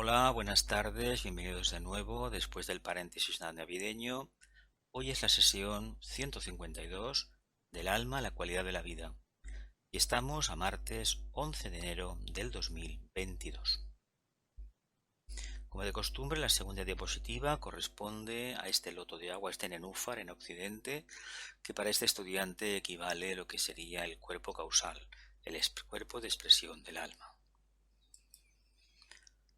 Hola, buenas tardes, bienvenidos de nuevo después del paréntesis navideño. Hoy es la sesión 152 del alma, la cualidad de la vida y estamos a martes 11 de enero del 2022. Como de costumbre, la segunda diapositiva corresponde a este loto de agua, este nenúfar en Occidente, que para este estudiante equivale a lo que sería el cuerpo causal, el cuerpo de expresión del alma.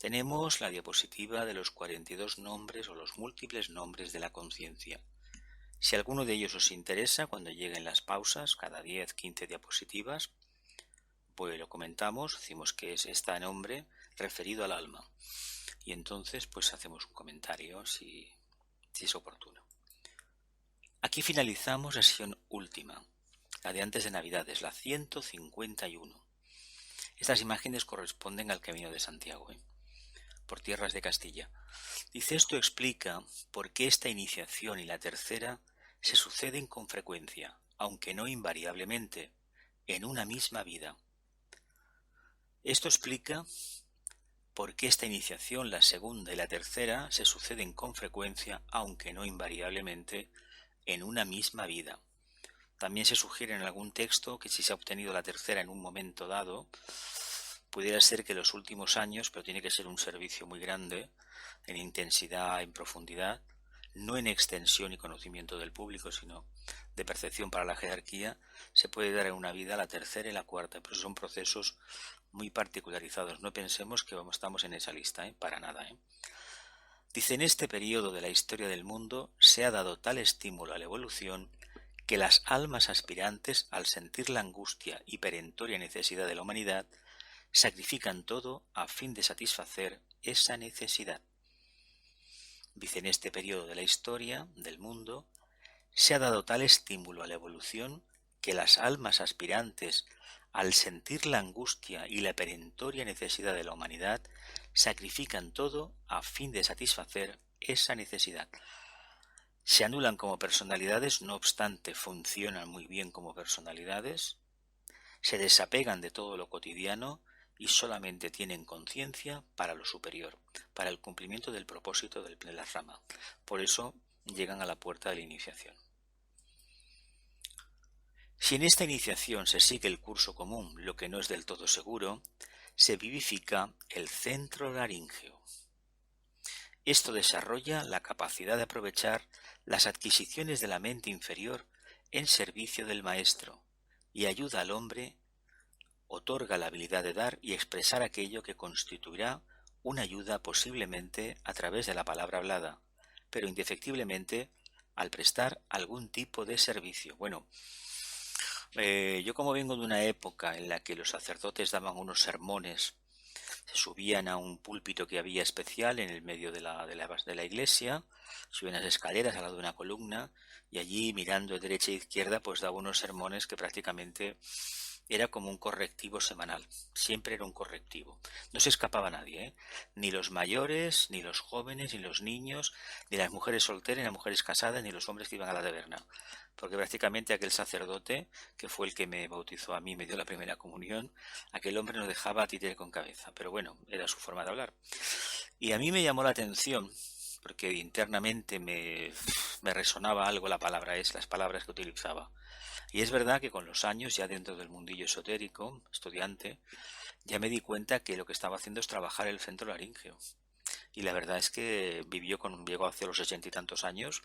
Tenemos la diapositiva de los 42 nombres o los múltiples nombres de la conciencia. Si alguno de ellos os interesa, cuando lleguen las pausas, cada 10-15 diapositivas, pues lo comentamos, decimos que es este nombre referido al alma. Y entonces pues hacemos un comentario si es oportuno. Aquí finalizamos la sesión última, la de antes de Navidades, la 151. Estas imágenes corresponden al Camino de Santiago, por tierras de Castilla. Dice, esto explica por qué esta iniciación y la tercera se suceden con frecuencia, aunque no invariablemente, en una misma vida. Esto explica por qué esta iniciación, la segunda y la tercera, se suceden con frecuencia, aunque no invariablemente, en una misma vida. También se sugiere en algún texto que si se ha obtenido la tercera en un momento dado, pudiera ser que los últimos años, pero tiene que ser un servicio muy grande, en intensidad, en profundidad, no en extensión y conocimiento del público, sino de percepción para la jerarquía, se puede dar en una vida la tercera y la cuarta, pero son procesos muy particularizados. No pensemos que estamos en esa lista, para nada. Dice, en este periodo de la historia del mundo se ha dado tal estímulo a la evolución que las almas aspirantes, al sentir la angustia y perentoria necesidad de la humanidad, sacrifican todo a fin de satisfacer esa necesidad. Dice, en este periodo de la historia del mundo se ha dado tal estímulo a la evolución que las almas aspirantes, al sentir la angustia y la perentoria necesidad de la humanidad, sacrifican todo a fin de satisfacer esa necesidad. Se anulan como personalidades, no obstante funcionan muy bien como personalidades, se desapegan de todo lo cotidiano y solamente tienen conciencia para lo superior, para el cumplimiento del propósito de la rama. Por eso llegan a la puerta de la iniciación. Si en esta iniciación se sigue el curso común, lo que no es del todo seguro, se vivifica el centro laríngeo. Esto desarrolla la capacidad de aprovechar las adquisiciones de la mente inferior en servicio del maestro y ayuda al hombre, otorga la habilidad de dar y expresar aquello que constituirá una ayuda posiblemente a través de la palabra hablada, pero indefectiblemente al prestar algún tipo de servicio. Bueno, yo como vengo de una época en la que los sacerdotes daban unos sermones, se subían a un púlpito que había especial en el medio de la iglesia, subían las escaleras al lado de una columna y allí mirando de derecha e izquierda pues daba unos sermones que prácticamente era como un correctivo semanal, siempre era un correctivo, no se escapaba nadie, ni los mayores, ni los jóvenes, ni los niños, ni las mujeres solteras, ni las mujeres casadas, ni los hombres que iban a la taberna, porque prácticamente aquel sacerdote, que fue el que me bautizó a mí, me dio la primera comunión, aquel hombre no dejaba títere con cabeza, pero bueno, era su forma de hablar. Y a mí me llamó la atención, porque internamente me resonaba algo las palabras que utilizaba. Y es verdad que con los años, ya dentro del mundillo esotérico, estudiante, ya me di cuenta que lo que estaba haciendo es trabajar el centro laríngeo. Y la verdad es que llegó hacia los 80 y tantos años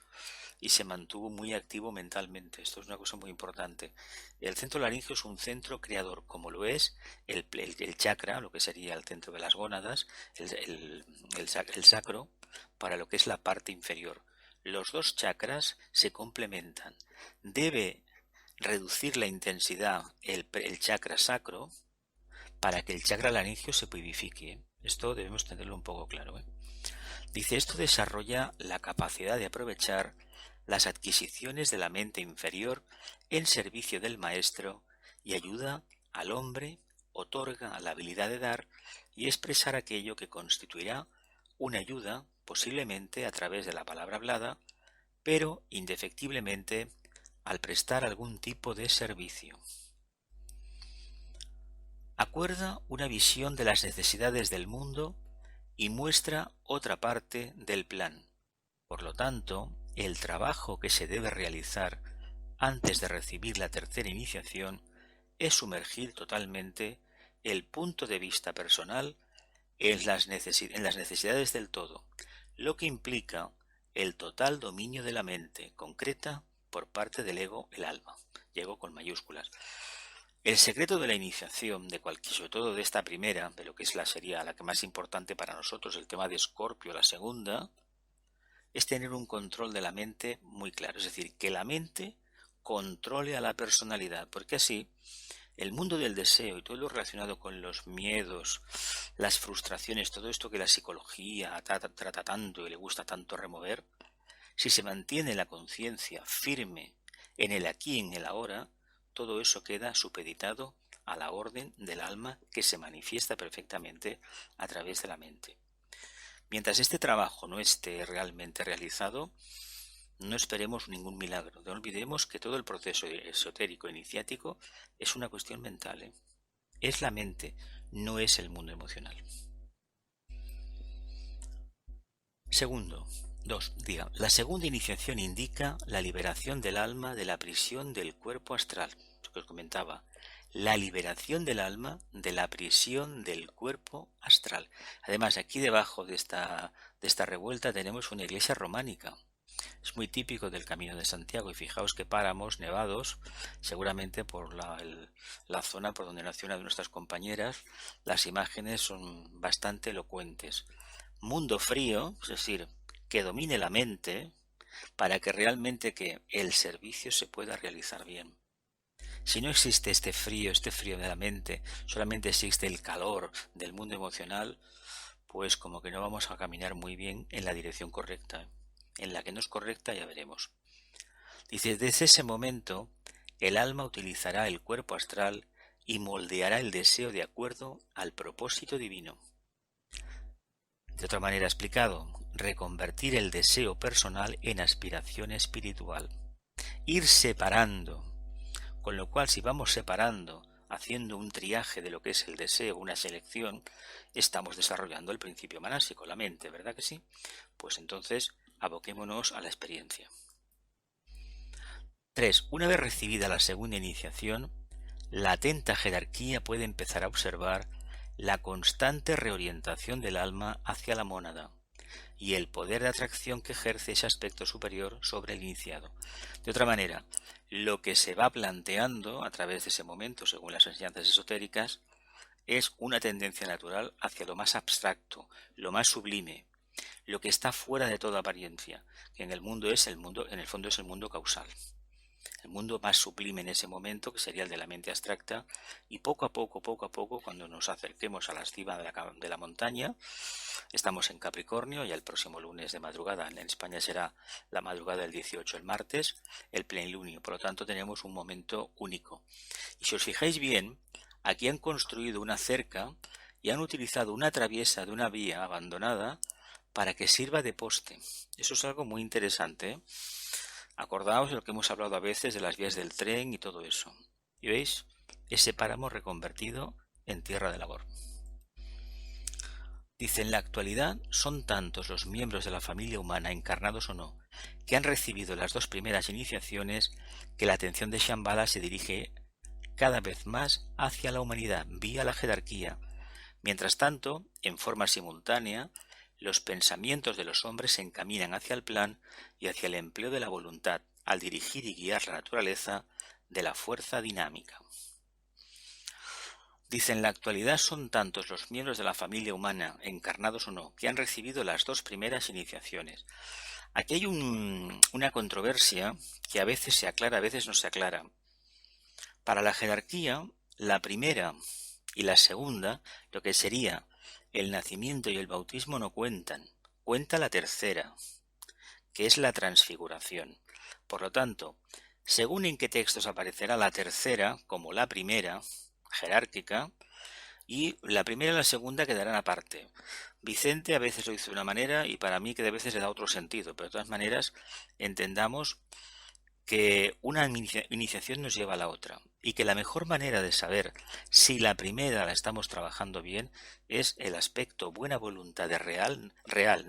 y se mantuvo muy activo mentalmente. Esto es una cosa muy importante. El centro laríngeo es un centro creador, como lo es el chakra, lo que sería el centro de las gónadas, el sacro, para lo que es la parte inferior. Los dos chakras se complementan. Debe reducir la intensidad el chakra sacro para que el chakra laríngeo se purifique. Esto debemos tenerlo un poco claro. Dice, esto desarrolla la capacidad de aprovechar las adquisiciones de la mente inferior en servicio del maestro y ayuda al hombre, otorga la habilidad de dar y expresar aquello que constituirá una ayuda, posiblemente a través de la palabra hablada, pero indefectiblemente al prestar algún tipo de servicio. Acuerda una visión de las necesidades del mundo y muestra otra parte del plan. Por lo tanto, el trabajo que se debe realizar antes de recibir la tercera iniciación es sumergir totalmente el punto de vista personal en las necesidades del todo, lo que implica el total dominio de la mente concreta por parte del ego, el alma, y ego con mayúsculas. El secreto de la iniciación, sobre todo de esta primera, de lo que sería la que más importante para nosotros, el tema de Escorpio, la segunda, es tener un control de la mente muy claro, es decir, que la mente controle a la personalidad, porque así el mundo del deseo y todo lo relacionado con los miedos, las frustraciones, todo esto que la psicología trata tanto y le gusta tanto remover, si se mantiene la conciencia firme en el aquí y en el ahora, todo eso queda supeditado a la orden del alma que se manifiesta perfectamente a través de la mente. Mientras este trabajo no esté realmente realizado, no esperemos ningún milagro. No olvidemos que todo el proceso esotérico iniciático es una cuestión mental, ¿eh? Es la mente, no es el mundo emocional. Segundo, la segunda iniciación indica la liberación del alma de la prisión del cuerpo astral. Lo que os comentaba, la liberación del alma de la prisión del cuerpo astral. Además, aquí debajo de esta revuelta tenemos una iglesia románica. Es muy típico del Camino de Santiago y fijaos que páramos nevados, seguramente por la zona por donde nació una de nuestras compañeras, las imágenes son bastante elocuentes. Mundo frío, es decir, que domine la mente para que realmente que el servicio se pueda realizar bien. Si no existe este frío de la mente, solamente existe el calor del mundo emocional, pues como que no vamos a caminar muy bien en la dirección correcta, ¿eh? En la que no es correcta ya veremos. Dice, desde ese momento, el alma utilizará el cuerpo astral y moldeará el deseo de acuerdo al propósito divino. De otra manera explicado, reconvertir el deseo personal en aspiración espiritual. Ir separando, con lo cual si vamos separando, haciendo un triaje de lo que es el deseo, una selección, estamos desarrollando el principio manásico, la mente, ¿verdad que sí? Pues entonces aboquémonos a la experiencia. 3. Una vez recibida la segunda iniciación, la atenta jerarquía puede empezar a observar la constante reorientación del alma hacia la mónada y el poder de atracción que ejerce ese aspecto superior sobre el iniciado. De otra manera, lo que se va planteando a través de ese momento, según las enseñanzas esotéricas, es una tendencia natural hacia lo más abstracto, lo más sublime, lo que está fuera de toda apariencia, que en el fondo es el mundo causal. El mundo más sublime en ese momento, que sería el de la mente abstracta, y poco a poco, cuando nos acerquemos a la cima de la montaña, estamos en Capricornio, y el próximo lunes de madrugada, en España será la madrugada del 18, el martes, el plenilunio, por lo tanto tenemos un momento único. Y si os fijáis bien, aquí han construido una cerca y han utilizado una traviesa de una vía abandonada para que sirva de poste. Eso es algo muy interesante, ¿eh? Acordaos de lo que hemos hablado a veces de las vías del tren y todo eso. ¿Y veis? Ese páramo reconvertido en tierra de labor. Dice, en la actualidad son tantos los miembros de la familia humana, encarnados o no, que han recibido las dos primeras iniciaciones, que la atención de Shambhala se dirige cada vez más hacia la humanidad, vía la jerarquía. Mientras tanto, en forma simultánea, los pensamientos de los hombres se encaminan hacia el plan y hacia el empleo de la voluntad, al dirigir y guiar la naturaleza de la fuerza dinámica. Dice, en la actualidad son tantos los miembros de la familia humana, encarnados o no, que han recibido las dos primeras iniciaciones. Aquí hay una controversia que a veces se aclara, a veces no se aclara. Para la jerarquía, la primera y la segunda, lo que sería el nacimiento y el bautismo, no cuentan. Cuenta la tercera, que es la transfiguración. Por lo tanto, según en qué textos aparecerá la tercera como la primera, jerárquica, y la primera y la segunda quedarán aparte. Vicente a veces lo dice de una manera y para mí que de veces le da otro sentido, pero de todas maneras entendamos que una iniciación nos lleva a la otra y que la mejor manera de saber si la primera la estamos trabajando bien es el aspecto buena voluntad de real,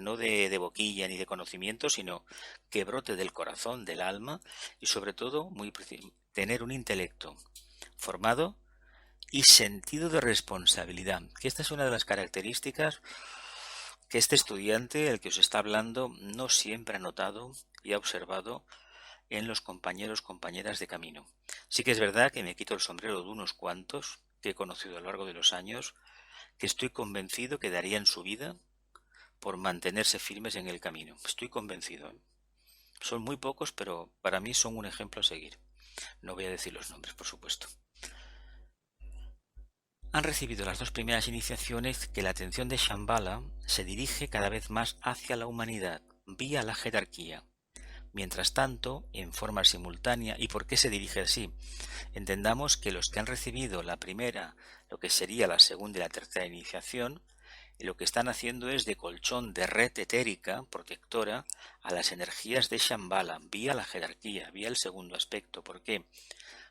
no de boquilla ni de conocimiento, sino que brote del corazón, del alma y sobre todo tener un intelecto formado y sentido de responsabilidad, que esta es una de las características que este estudiante, el que os está hablando, no siempre ha notado y ha observado en los compañeras de camino. Sí que es verdad que me quito el sombrero de unos cuantos que he conocido a lo largo de los años, que estoy convencido que darían su vida por mantenerse firmes en el camino. Estoy convencido. Son muy pocos, pero para mí son un ejemplo a seguir. No voy a decir los nombres, por supuesto. Han recibido las dos primeras iniciaciones que la atención de Shambhala se dirige cada vez más hacia la humanidad, vía la jerarquía. Mientras tanto, en forma simultánea, ¿y por qué se dirige así? Entendamos que los que han recibido la primera, lo que sería la segunda y la tercera iniciación, lo que están haciendo es de colchón de red etérica protectora a las energías de Shambhala, vía la jerarquía, vía el segundo aspecto. ¿Por qué?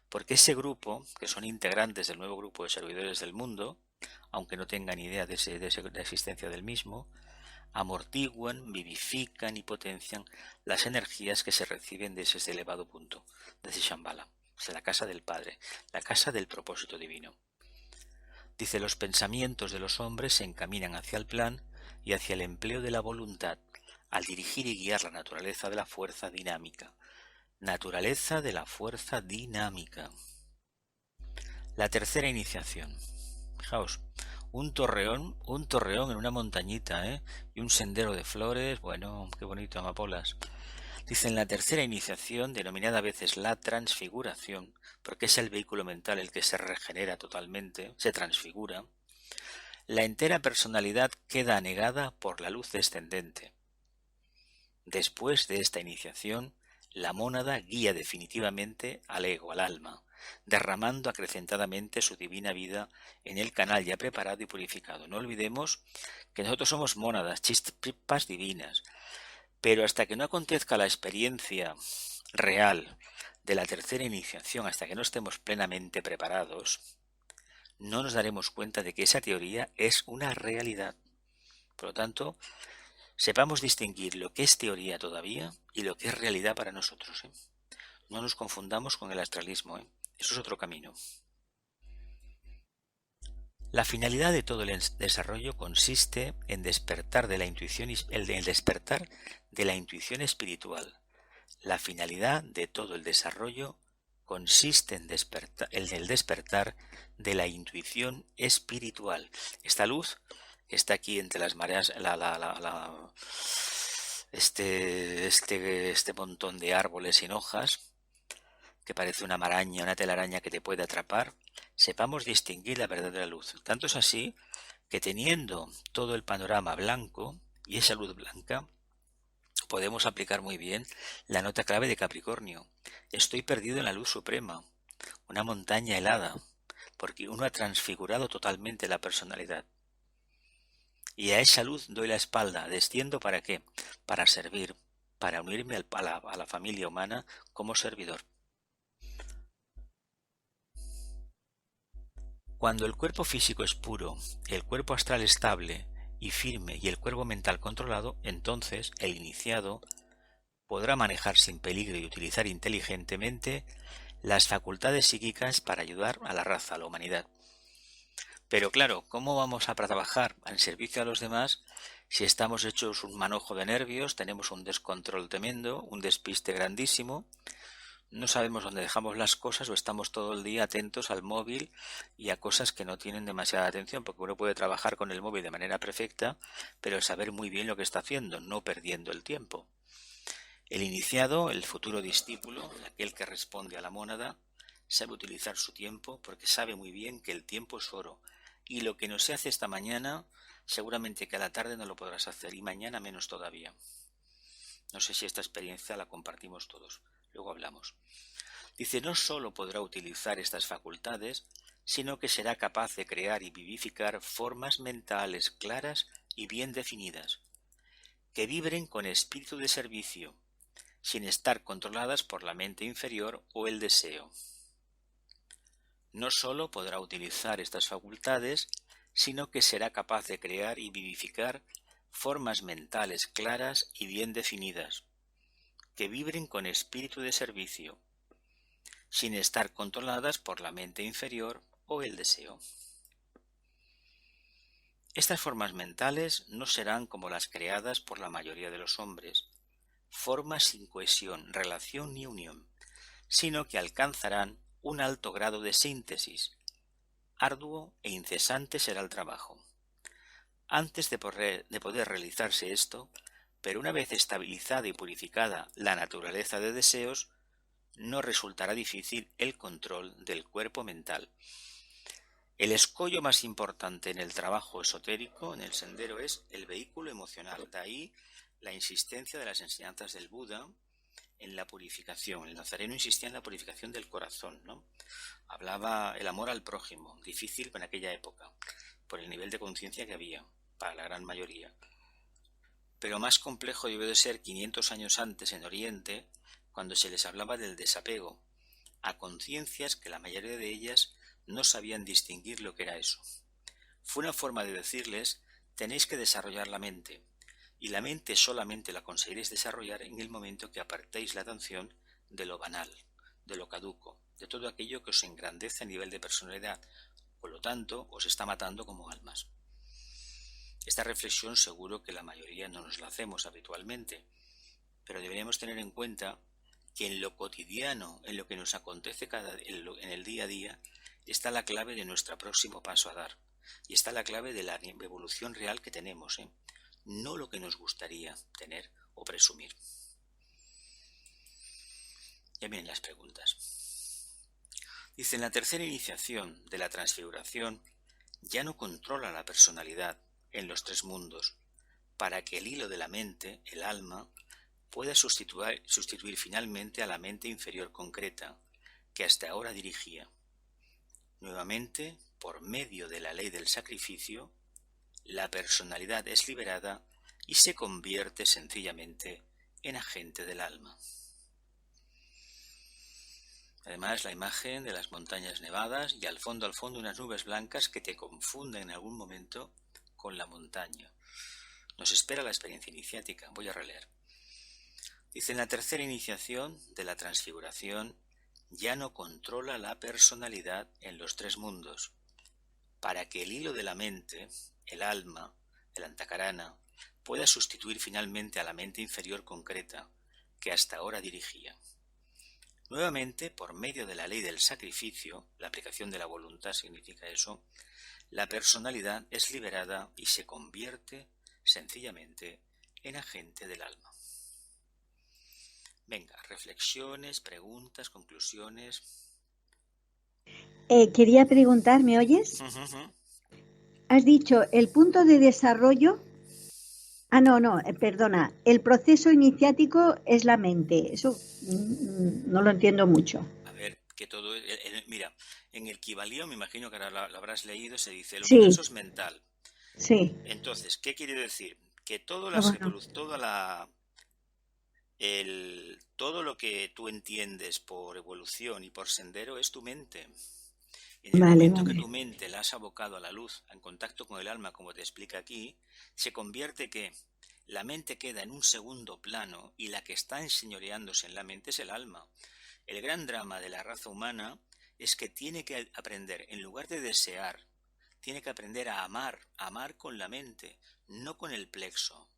Porque ese grupo, que son integrantes del nuevo grupo de servidores del mundo, aunque no tengan idea de la existencia del mismo, amortiguan, vivifican y potencian las energías que se reciben de ese elevado punto, desde Shambhala, de la casa del Padre, la casa del propósito divino. Dice, los pensamientos de los hombres se encaminan hacia el plan y hacia el empleo de la voluntad, al dirigir y guiar la naturaleza de la fuerza dinámica. Naturaleza de la fuerza dinámica. La tercera iniciación. Fijaos, un torreón en una montañita, y un sendero de flores, bueno, qué bonito, amapolas. Dice, en la tercera iniciación, denominada a veces la transfiguración, porque es el vehículo mental el que se regenera totalmente, se transfigura, la entera personalidad queda anegada por la luz descendente. Después de esta iniciación, la mónada guía definitivamente al ego, al alma, derramando acrecentadamente su divina vida en el canal ya preparado y purificado. No olvidemos que nosotros somos mónadas, chispas divinas, pero hasta que no acontezca la experiencia real de la tercera iniciación, hasta que no estemos plenamente preparados, no nos daremos cuenta de que esa teoría es una realidad. Por lo tanto, sepamos distinguir lo que es teoría todavía y lo que es realidad para nosotros. No nos confundamos con el astralismo. Eso es otro camino. La finalidad de todo el desarrollo consiste en despertar de la intuición, el despertar de la intuición espiritual. La finalidad de todo el desarrollo consiste en el despertar de la intuición espiritual. Esta luz está aquí entre las mareas, este montón de árboles sin hojas, que parece una maraña, una telaraña que te puede atrapar. Sepamos distinguir la verdadera luz. Tanto es así que teniendo todo el panorama blanco y esa luz blanca, podemos aplicar muy bien la nota clave de Capricornio. Estoy perdido en la luz suprema, una montaña helada, porque uno ha transfigurado totalmente la personalidad. Y a esa luz doy la espalda, desciendo ¿para qué? Para servir, para unirme a la familia humana como servidor. Cuando el cuerpo físico es puro, el cuerpo astral estable y firme y el cuerpo mental controlado, entonces el iniciado podrá manejar sin peligro y utilizar inteligentemente las facultades psíquicas para ayudar a la raza, a la humanidad. Pero claro, ¿cómo vamos a trabajar en servicio a los demás si estamos hechos un manojo de nervios, tenemos un descontrol tremendo, un despiste grandísimo? No sabemos dónde dejamos las cosas o estamos todo el día atentos al móvil y a cosas que no tienen demasiada atención, porque uno puede trabajar con el móvil de manera perfecta, pero saber muy bien lo que está haciendo, no perdiendo el tiempo. El iniciado, el futuro discípulo, aquel que responde a la mónada, sabe utilizar su tiempo porque sabe muy bien que el tiempo es oro y lo que no se hace esta mañana, seguramente que a la tarde no lo podrás hacer y mañana menos todavía. No sé si esta experiencia la compartimos todos. Luego hablamos. Dice, no sólo podrá utilizar estas facultades, sino que será capaz de crear y vivificar formas mentales claras y bien definidas, que vibren con espíritu de servicio, sin estar controladas por la mente inferior o el deseo. No solo podrá utilizar estas facultades, sino que será capaz de crear y vivificar formas mentales claras y bien definidas, que vibren con espíritu de servicio, sin estar controladas por la mente inferior o el deseo. Estas formas mentales no serán como las creadas por la mayoría de los hombres, formas sin cohesión, relación ni unión, sino que alcanzarán un alto grado de síntesis. Arduo e incesante será el trabajo. Antes de poder realizarse esto, pero una vez estabilizada y purificada la naturaleza de deseos, no resultará difícil el control del cuerpo mental. El escollo más importante en el trabajo esotérico, en el sendero, es el vehículo emocional. De ahí la insistencia de las enseñanzas del Buda en la purificación. El nazareno insistía en la purificación del corazón, ¿no? Hablaba el amor al prójimo, difícil en aquella época, por el nivel de conciencia que había, para la gran mayoría. Pero más complejo debió de ser 500 años antes en Oriente, cuando se les hablaba del desapego, a conciencias que la mayoría de ellas no sabían distinguir lo que era eso. Fue una forma de decirles: tenéis que desarrollar la mente, y la mente solamente la conseguiréis desarrollar en el momento que apartéis la atención de lo banal, de lo caduco, de todo aquello que os engrandece a nivel de personalidad, por lo tanto os está matando como almas. Esta reflexión seguro que la mayoría no nos la hacemos habitualmente, pero deberíamos tener en cuenta que en lo cotidiano, en lo que nos acontece en el día a día, está la clave de nuestro próximo paso a dar, y está la clave de la evolución real que tenemos, no lo que nos gustaría tener o presumir. Ya vienen las preguntas. Dice: en la tercera iniciación de la transfiguración ya no controla la personalidad en los tres mundos, para que el hilo de la mente, el alma, pueda sustituir finalmente a la mente inferior concreta que hasta ahora dirigía. Nuevamente, por medio de la ley del sacrificio, la personalidad es liberada y se convierte sencillamente en agente del alma. Además, la imagen de las montañas nevadas y al fondo unas nubes blancas que te confunden en algún momento con la montaña. Nos espera la experiencia iniciática. Voy a releer. Dice: en la tercera iniciación de la transfiguración ya no controla la personalidad en los tres mundos, para que el hilo de la mente, el alma, el antakarana, pueda sustituir finalmente a la mente inferior concreta que hasta ahora dirigía. Nuevamente, por medio de la ley del sacrificio, la aplicación de la voluntad significa eso, la personalidad es liberada y se convierte sencillamente en agente del alma. Venga, reflexiones, preguntas, conclusiones. Quería preguntar, ¿me oyes? Has dicho el punto de desarrollo. Perdona. El proceso iniciático es la mente. Eso no lo entiendo mucho. A ver, que todo... mira, en el Kybalión, me imagino que ahora lo habrás leído, se dice: el universo es mental. Sí. Entonces, ¿qué quiere decir? Que todo lo que tú entiendes por evolución y por sendero es tu mente. En el momento que tu mente la has abocado a la luz, en contacto con el alma, como te explica aquí, se convierte que la mente queda en un segundo plano y la que está enseñoreándose en la mente es el alma. El gran drama de la raza humana es que tiene que aprender, en lugar de desear, tiene que aprender a amar con la mente, no con el plexo.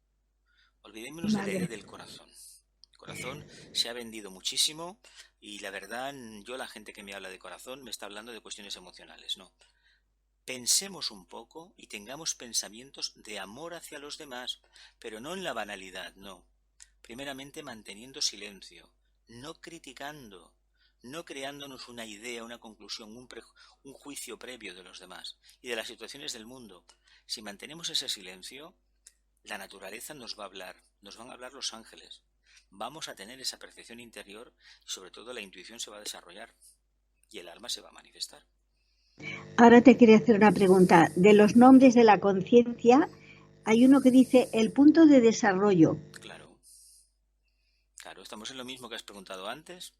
Olvidémonos de la idea del corazón. El corazón se ha vendido muchísimo y la verdad, la gente que me habla de corazón me está hablando de cuestiones emocionales, no. Pensemos un poco y tengamos pensamientos de amor hacia los demás, pero no en la banalidad, no. Primeramente manteniendo silencio, no criticando, no creándonos una idea, una conclusión, un juicio previo de los demás y de las situaciones del mundo. Si mantenemos ese silencio, la naturaleza nos va a hablar, nos van a hablar los ángeles. Vamos a tener esa percepción interior y sobre todo la intuición se va a desarrollar y el alma se va a manifestar. Ahora te quería hacer una pregunta. De los nombres de la conciencia, hay uno que dice el punto de desarrollo. Claro, Claro, estamos en lo mismo que has preguntado antes.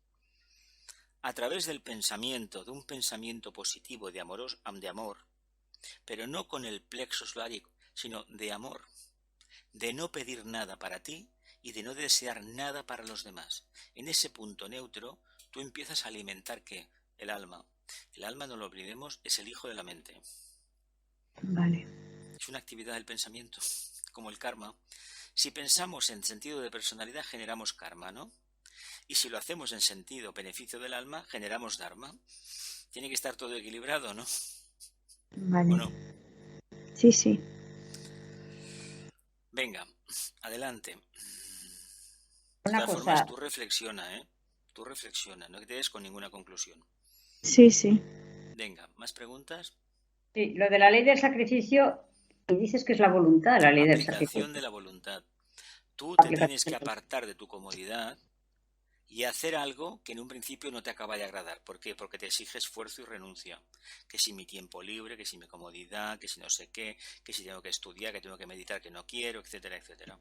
A través del pensamiento, de un pensamiento positivo de amor, pero no con el plexo solar, sino de amor, de no pedir nada para ti y de no desear nada para los demás. En ese punto neutro, tú empiezas a alimentar ¿qué? El alma. El alma, no lo olvidemos, es el hijo de la mente. Vale. Es una actividad del pensamiento, como el karma. Si pensamos en sentido de personalidad, generamos karma, ¿no? Y si lo hacemos en sentido beneficio del alma, generamos dharma. Tiene que estar todo equilibrado, ¿no? Vale. ¿O no? Sí, sí. Venga, adelante. De Una todas formas, cosa, tú reflexiona, ¿eh? Tú reflexiona, no te des con ninguna conclusión. Sí, sí. Venga, ¿más preguntas? sí, lo de la ley del sacrificio, y dices que es la voluntad, la ley del Aplicación de sacrificio. la voluntad. Tú te tienes que Aplicación. apartar de tu comodidad y hacer algo que en un principio no te acaba de agradar. ¿Por qué? Porque te exige esfuerzo y renuncia. Que si mi tiempo libre, que si mi comodidad, que si no sé qué, que si tengo que estudiar, que tengo que meditar, que no quiero, etcétera, etcétera.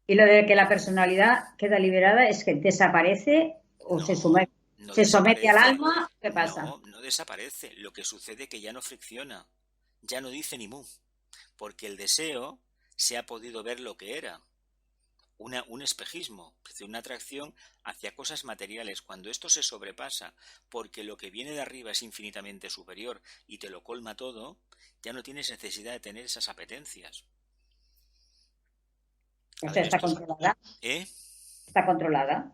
Y lo de que la personalidad queda liberada es que desaparece o se No, no somete al desaparece. alma. ¿Qué pasa? No, no desaparece. Lo que sucede es que ya no fricciona. Ya no dice ni mu. Porque el deseo se ha podido ver lo que era. Un espejismo, es decir, una atracción hacia cosas materiales. Cuando esto se sobrepasa porque lo que viene de arriba es infinitamente superior y te lo colma todo, ya no tienes necesidad de tener esas apetencias. O A sea, ver, está esto es... controlada. ¿Eh? Está controlada.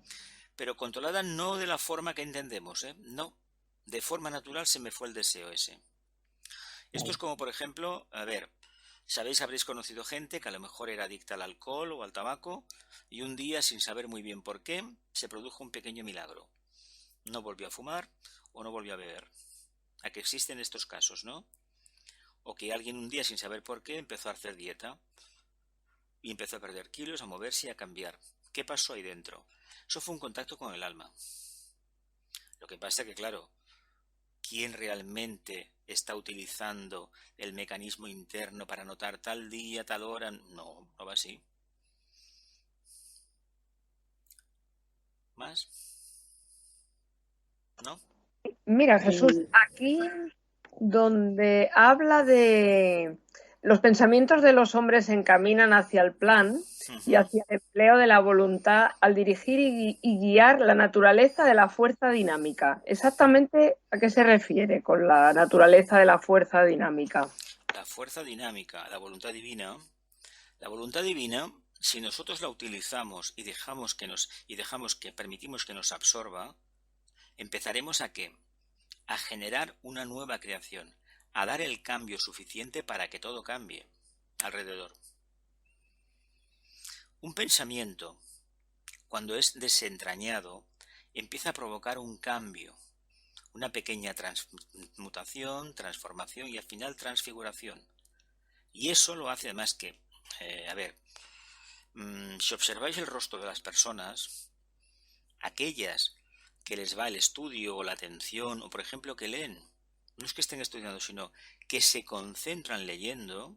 Pero controlada no de la forma que entendemos, ¿eh? No. De forma natural se me fue el deseo ese. Esto es como, por ejemplo, a ver, habréis conocido gente que a lo mejor era adicta al alcohol o al tabaco y un día, sin saber muy bien por qué, se produjo un pequeño milagro. No volvió a fumar o no volvió a beber. A que existen estos casos, ¿no? O que alguien un día, sin saber por qué, empezó a hacer dieta y empezó a perder kilos, a moverse y a cambiar. ¿Qué pasó ahí dentro? Eso fue un contacto con el alma. Lo que pasa es que, claro, ¿quién realmente está utilizando el mecanismo interno para notar tal día, tal hora? No, no va así. ¿Más? ¿No? Mira, Jesús, aquí donde habla de los pensamientos de los hombres se encaminan hacia el plan y hacia el empleo de la voluntad al dirigir y guiar la naturaleza de la fuerza dinámica. ¿Exactamente a qué se refiere con la naturaleza de la fuerza dinámica? La fuerza dinámica, la voluntad divina. La voluntad divina, si nosotros la utilizamos y permitimos que nos absorba, empezaremos a ¿qué? A generar una nueva creación, a dar el cambio suficiente para que todo cambie alrededor. Un pensamiento, cuando es desentrañado, empieza a provocar un cambio, una pequeña transmutación, transformación y al final transfiguración. Y eso lo hace además que, si observáis el rostro de las personas, aquellas que les va el estudio o la atención, o por ejemplo que leen, no es que estén estudiando, sino que se concentran leyendo,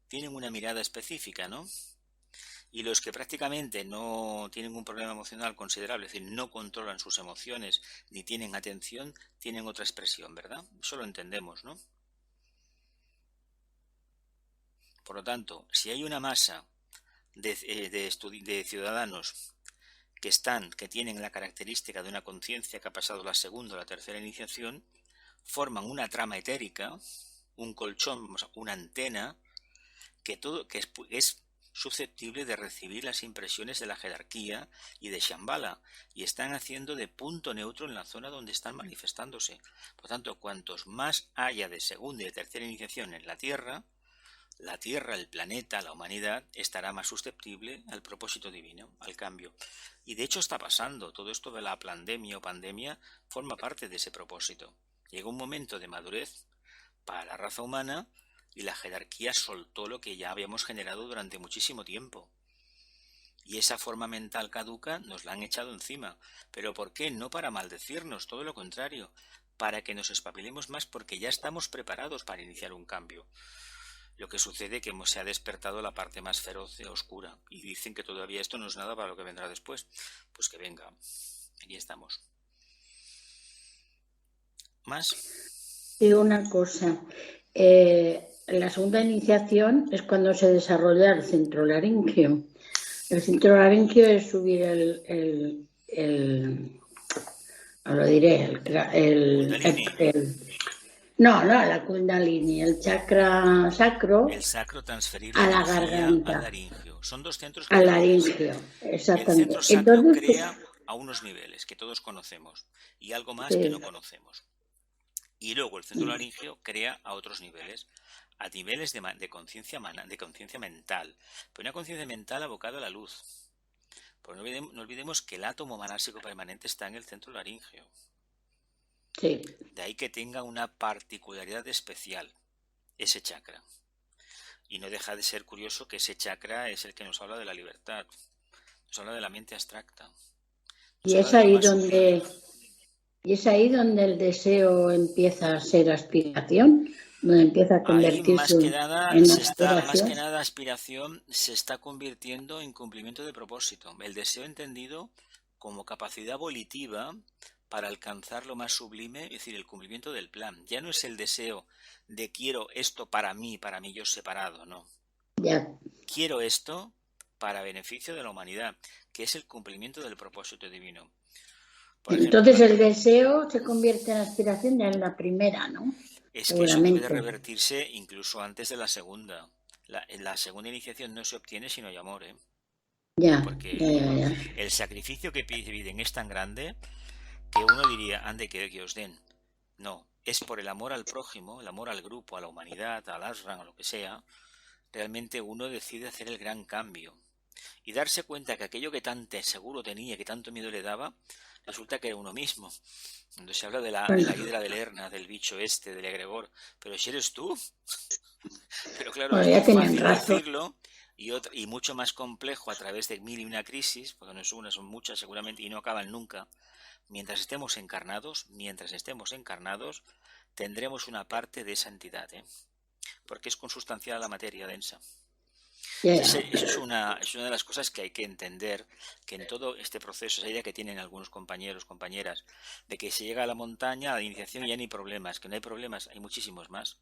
tienen una mirada específica, ¿no? Y los que prácticamente no tienen un problema emocional considerable, es decir, no controlan sus emociones ni tienen atención, tienen otra expresión, ¿verdad? Eso lo entendemos, ¿no? Por lo tanto, si hay una masa de ciudadanos que tienen la característica de una conciencia que ha pasado la segunda o la tercera iniciación, forman una trama etérica, un colchón, una antena, que es susceptible de recibir las impresiones de la jerarquía y de Shambhala, y están haciendo de punto neutro en la zona donde están manifestándose. Por tanto, cuantos más haya de segunda y de tercera iniciación en la Tierra, el planeta, la humanidad, estará más susceptible al propósito divino, al cambio. Y de hecho está pasando. Todo esto de la pandemia o pandemia forma parte de ese propósito. Llegó un momento de madurez para la raza humana y la jerarquía soltó lo que ya habíamos generado durante muchísimo tiempo. Y esa forma mental caduca nos la han echado encima. ¿Pero por qué? No para maldecirnos, todo lo contrario, para que nos espabilemos más porque ya estamos preparados para iniciar un cambio. Lo que sucede es que se ha despertado la parte más feroz y oscura. Y dicen que todavía esto no es nada para lo que vendrá después. Pues que venga. Aquí estamos. ¿Más? Y una cosa. La segunda iniciación es cuando se desarrolla el centro laríngeo. El centro laríngeo es subir la Kundalini, el chakra sacro. El sacro transferir a la garganta. Al laríngeo. Son dos centros que al laríngeo, exactamente. El centro sacro crea a unos niveles que todos conocemos y algo más que no conocemos. Y luego el centro laríngeo crea a otros niveles, a niveles de conciencia mental, pero una conciencia mental abocada a la luz. Pues no olvidemos que el átomo manásico permanente está en el centro laríngeo. Sí. De ahí que tenga una particularidad especial ese chakra. Y no deja de ser curioso que ese chakra es el que nos habla de la libertad, nos habla de la mente abstracta. Y es ahí donde el deseo empieza a ser aspiración, donde empieza a convertirse más que nada, aspiración se está convirtiendo en cumplimiento de propósito. El deseo entendido como capacidad volitiva para alcanzar lo más sublime, es decir, el cumplimiento del plan. Ya no es el deseo de quiero esto para mí yo separado, no. Ya. Quiero esto para beneficio de la humanidad, que es el cumplimiento del propósito divino. Entonces el deseo se convierte en aspiración ya en la primera, ¿no? Es que eso debe revertirse incluso antes de la segunda. En la segunda iniciación no se obtiene si no hay amor, ¿eh? Ya, porque ya. El sacrificio que piden es tan grande que uno diría, ande que os den. No, es por el amor al prójimo, el amor al grupo, a la humanidad, al ashram, a lo que sea. Realmente uno decide hacer el gran cambio y darse cuenta que aquello que tan seguro tenía, que tanto miedo le daba, resulta que era uno mismo. Cuando se habla de la hidra de Lerna, del bicho del egregor, pero si eres tú. Pero claro, es muy fácil decirlo y mucho más complejo a través de 1001 crisis, porque no es una, son muchas seguramente y no acaban nunca. Mientras estemos encarnados, tendremos una parte de esa entidad, porque es consustancial a la materia densa. Eso es una de las cosas que hay que entender, que en todo este proceso, esa idea que tienen algunos compañeros, compañeras, de que se llega a la montaña, a la iniciación y ya no hay problemas, que no hay problemas, hay muchísimos más.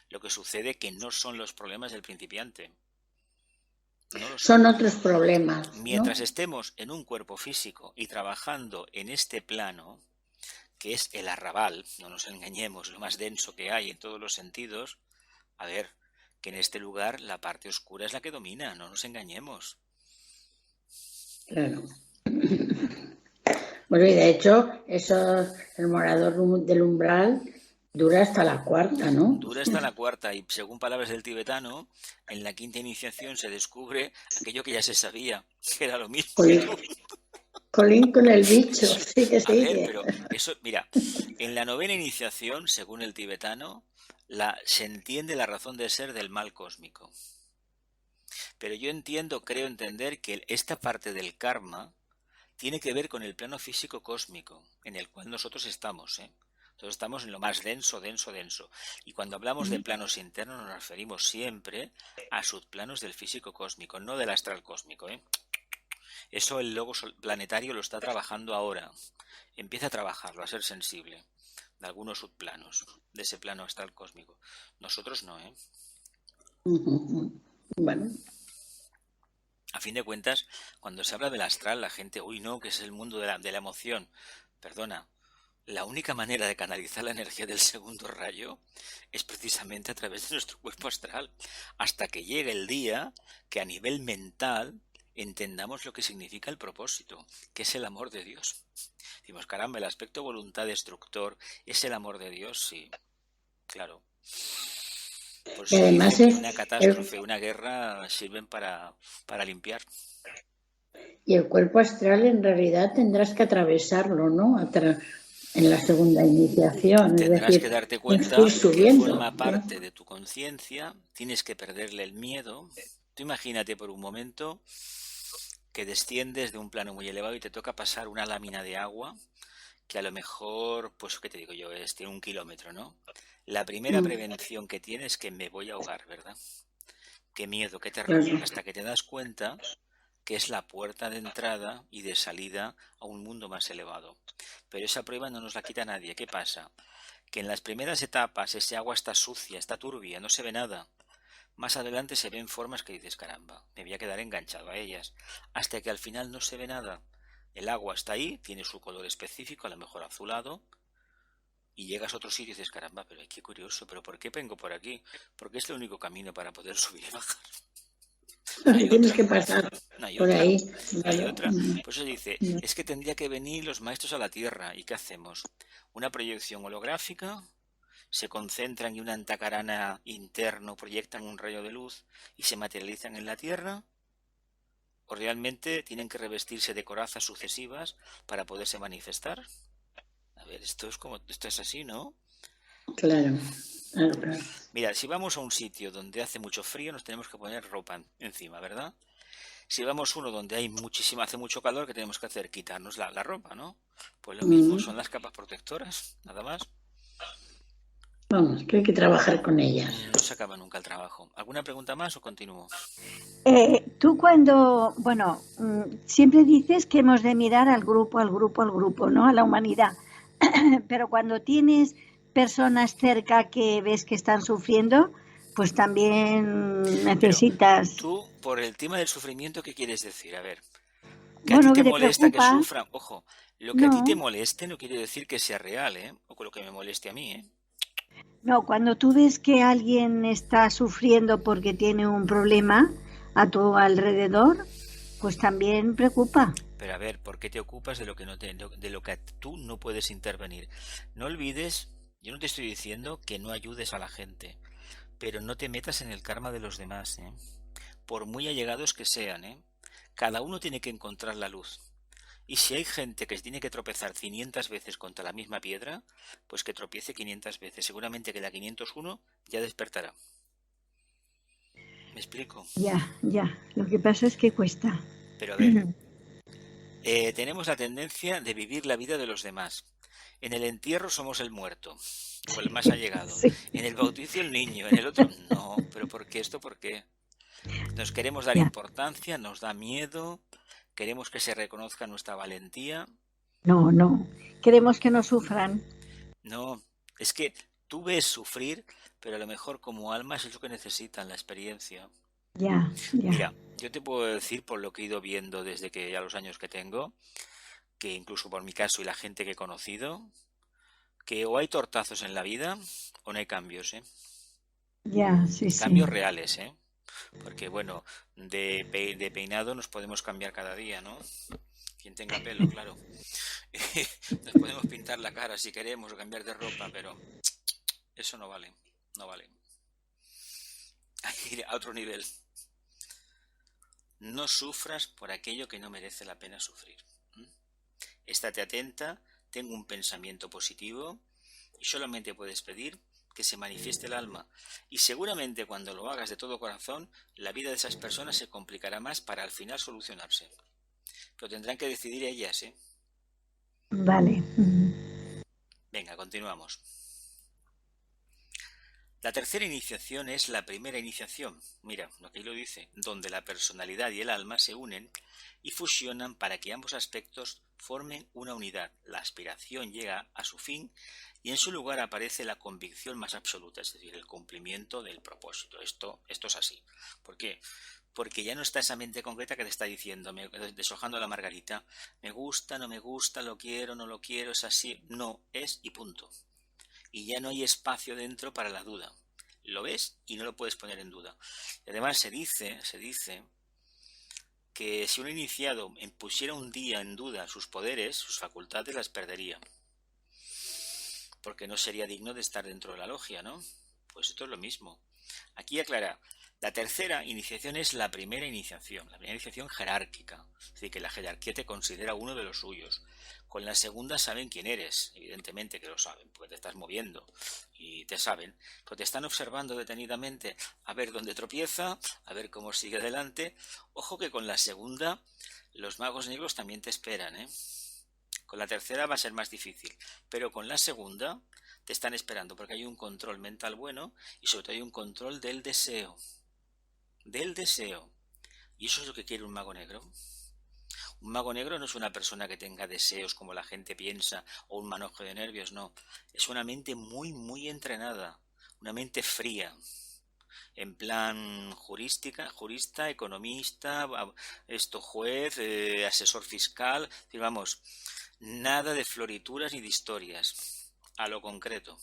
Lo que sucede que no son los problemas del principiante. No son otros problemas, ¿no? Mientras estemos en un cuerpo físico y trabajando en este plano, que es el arrabal, no nos engañemos, lo más denso que hay en todos los sentidos, a ver, que en este lugar la parte oscura es la que domina, no nos engañemos. Claro. Bueno, y de hecho, el morador del umbral dura hasta la cuarta, ¿no? Dura hasta la cuarta y según palabras del tibetano, en la quinta iniciación se descubre aquello que ya se sabía, que era lo mismo. Colín con el bicho, sí que sí. A ver, pero eso, mira, en la novena iniciación, según el tibetano, se entiende la razón de ser del mal cósmico. Pero yo creo entender que esta parte del karma tiene que ver con el plano físico cósmico, en el cual nosotros estamos, Nosotros estamos en lo más denso. Y cuando hablamos de planos internos nos referimos siempre a subplanos del físico cósmico, no del astral cósmico, Eso el logo planetario lo está trabajando ahora. Empieza a trabajarlo, a ser sensible de algunos subplanos, de ese plano astral cósmico. Nosotros no, Bueno. A fin de cuentas, cuando se habla del astral, la gente, uy, no, que es el mundo de la emoción. Perdona, la única manera de canalizar la energía del segundo rayo es precisamente a través de nuestro cuerpo astral, hasta que llegue el día que a nivel mental entendamos lo que significa el propósito, que es el amor de Dios. Decimos, caramba, el aspecto voluntad destructor es el amor de Dios, sí, claro. Por eso además una catástrofe, una guerra sirven para limpiar. Y el cuerpo astral en realidad tendrás que atravesarlo, ¿no? En la segunda iniciación. Tendrás que darte cuenta que forma parte de tu conciencia, tienes que perderle el miedo. Tú imagínate por un momento que desciendes de un plano muy elevado y te toca pasar una lámina de agua que a lo mejor, pues, ¿qué te digo yo? Tiene 1 kilómetro, ¿no? La primera prevención que tiene es que me voy a ahogar, ¿verdad? Qué miedo, qué terror, Claro. hasta que te das cuenta que es la puerta de entrada y de salida a un mundo más elevado. Pero esa prueba no nos la quita nadie. ¿Qué pasa? Que en las primeras etapas ese agua está sucia, está turbia, no se ve nada. Más adelante se ven formas que dices, caramba, me voy a quedar enganchado a ellas. Hasta que al final no se ve nada. El agua está ahí, tiene su color específico, a lo mejor azulado, y llegas a otro sitio y dices, caramba, pero qué curioso, pero ¿por qué vengo por aquí? Porque es el único camino para poder subir y bajar. No hay Tienes otra. que pasar No hay por otra. ahí. No hay Claro. otra. Por eso dice, es que tendría que venir los maestros a la Tierra. ¿Y qué hacemos? Una proyección holográfica, se concentran en un antacarana interno, proyectan un rayo de luz y se materializan en la Tierra, o realmente tienen que revestirse de corazas sucesivas para poderse manifestar. A ver, esto es así, ¿no? Claro. Claro. Mira, si vamos a un sitio donde hace mucho frío, nos tenemos que poner ropa encima, ¿verdad? Si vamos a uno donde hace mucho calor, ¿qué tenemos que hacer? Quitarnos la ropa, ¿no? Pues lo mismo, son las capas protectoras, nada más. Vamos, que hay que trabajar con ellas. No se acaba nunca el trabajo. ¿Alguna pregunta más o continúo? Tú cuando, bueno, siempre dices que hemos de mirar al grupo, ¿no? A la humanidad. Pero cuando tienes personas cerca que ves que están sufriendo, pues también necesitas... Pero tú, por el tema del sufrimiento, ¿qué quieres decir? A ver, que a ti Bueno, te que te molesta que preocupa. sufran. Ojo, lo que a ti te No, moleste no quiere decir que sea real, ¿eh? O con lo que me moleste a mí, ¿eh? no, cuando tú ves que alguien está sufriendo porque tiene un problema a tu alrededor, pues también preocupa. Pero a ver, ¿por qué te ocupas de lo que de lo que tú no puedes intervenir? No olvides, yo no te estoy diciendo que no ayudes a la gente, pero no te metas en el karma de los demás, ¿eh? Por muy allegados que sean, ¿eh? Cada uno tiene que encontrar la luz. Y si hay gente que tiene que tropezar 500 veces contra la misma piedra, pues que tropiece 500 veces. Seguramente que la 501 ya despertará. ¿Me explico? Ya. Lo que pasa es que cuesta. Pero a ver, tenemos la tendencia de vivir la vida de los demás. En el entierro somos el muerto, o el más allegado. Sí. En el bautizo el niño, en el otro no. ¿Pero por qué esto? ¿Por qué? Nos queremos dar Ya. importancia, nos da miedo, queremos que se reconozca nuestra valentía. No. Queremos que no sufran. No, es que tú ves sufrir, pero a lo mejor como almas es lo que necesitan, la experiencia. Ya. Mira, yo te puedo decir por lo que he ido viendo desde que ya los años que tengo, que incluso por mi caso y la gente que he conocido, que o hay tortazos en la vida o no hay cambios, ¿eh? Ya, sí. Cambios reales, ¿eh? Porque bueno, de peinado nos podemos cambiar cada día, ¿no? Quien tenga pelo, claro. Nos podemos pintar la cara si queremos o cambiar de ropa, pero eso no vale, no vale. Hay que ir a otro nivel. No sufras por aquello que no merece la pena sufrir. Estate atenta, ten un pensamiento positivo y solamente puedes pedir que se manifieste el alma. Y seguramente cuando lo hagas de todo corazón, la vida de esas personas se complicará más para al final solucionarse. Pero tendrán que decidir ellas, ¿eh? Vale. Venga, continuamos. La tercera iniciación es la primera iniciación. Mira, lo que ahí lo dice, donde la personalidad y el alma se unen y fusionan para que ambos aspectos formen una unidad. La aspiración llega a su fin y en su lugar aparece la convicción más absoluta, es decir, el cumplimiento del propósito. Esto es así. ¿Por qué? Porque ya no está esa mente concreta que te está diciendo, deshojando la margarita, me gusta, no me gusta, lo quiero, no lo quiero, es así, no, es y punto. Y ya no hay espacio dentro para la duda. Lo ves y no lo puedes poner en duda. Y además se dice que si un iniciado pusiera un día en duda sus poderes, sus facultades las perdería. Porque no sería digno de estar dentro de la logia, ¿no? Pues esto es lo mismo. Aquí aclara, la tercera iniciación es la primera iniciación jerárquica. Es decir, que la jerarquía te considera uno de los suyos. Con la segunda saben quién eres, evidentemente que lo saben, porque te estás moviendo y te saben, pero te están observando detenidamente a ver dónde tropieza, a ver cómo sigue adelante. Ojo que con la segunda los magos negros también te esperan, ¿eh? Con la tercera va a ser más difícil, pero con la segunda te están esperando porque hay un control mental bueno y sobre todo hay un control del deseo. Del deseo. Y eso es lo que quiere un mago negro. Un mago negro no es una persona que tenga deseos como la gente piensa o un manojo de nervios, no. Es una mente muy, muy entrenada, una mente fría, en plan jurista, economista, juez, asesor fiscal, vamos, nada de florituras ni de historias, a lo concreto.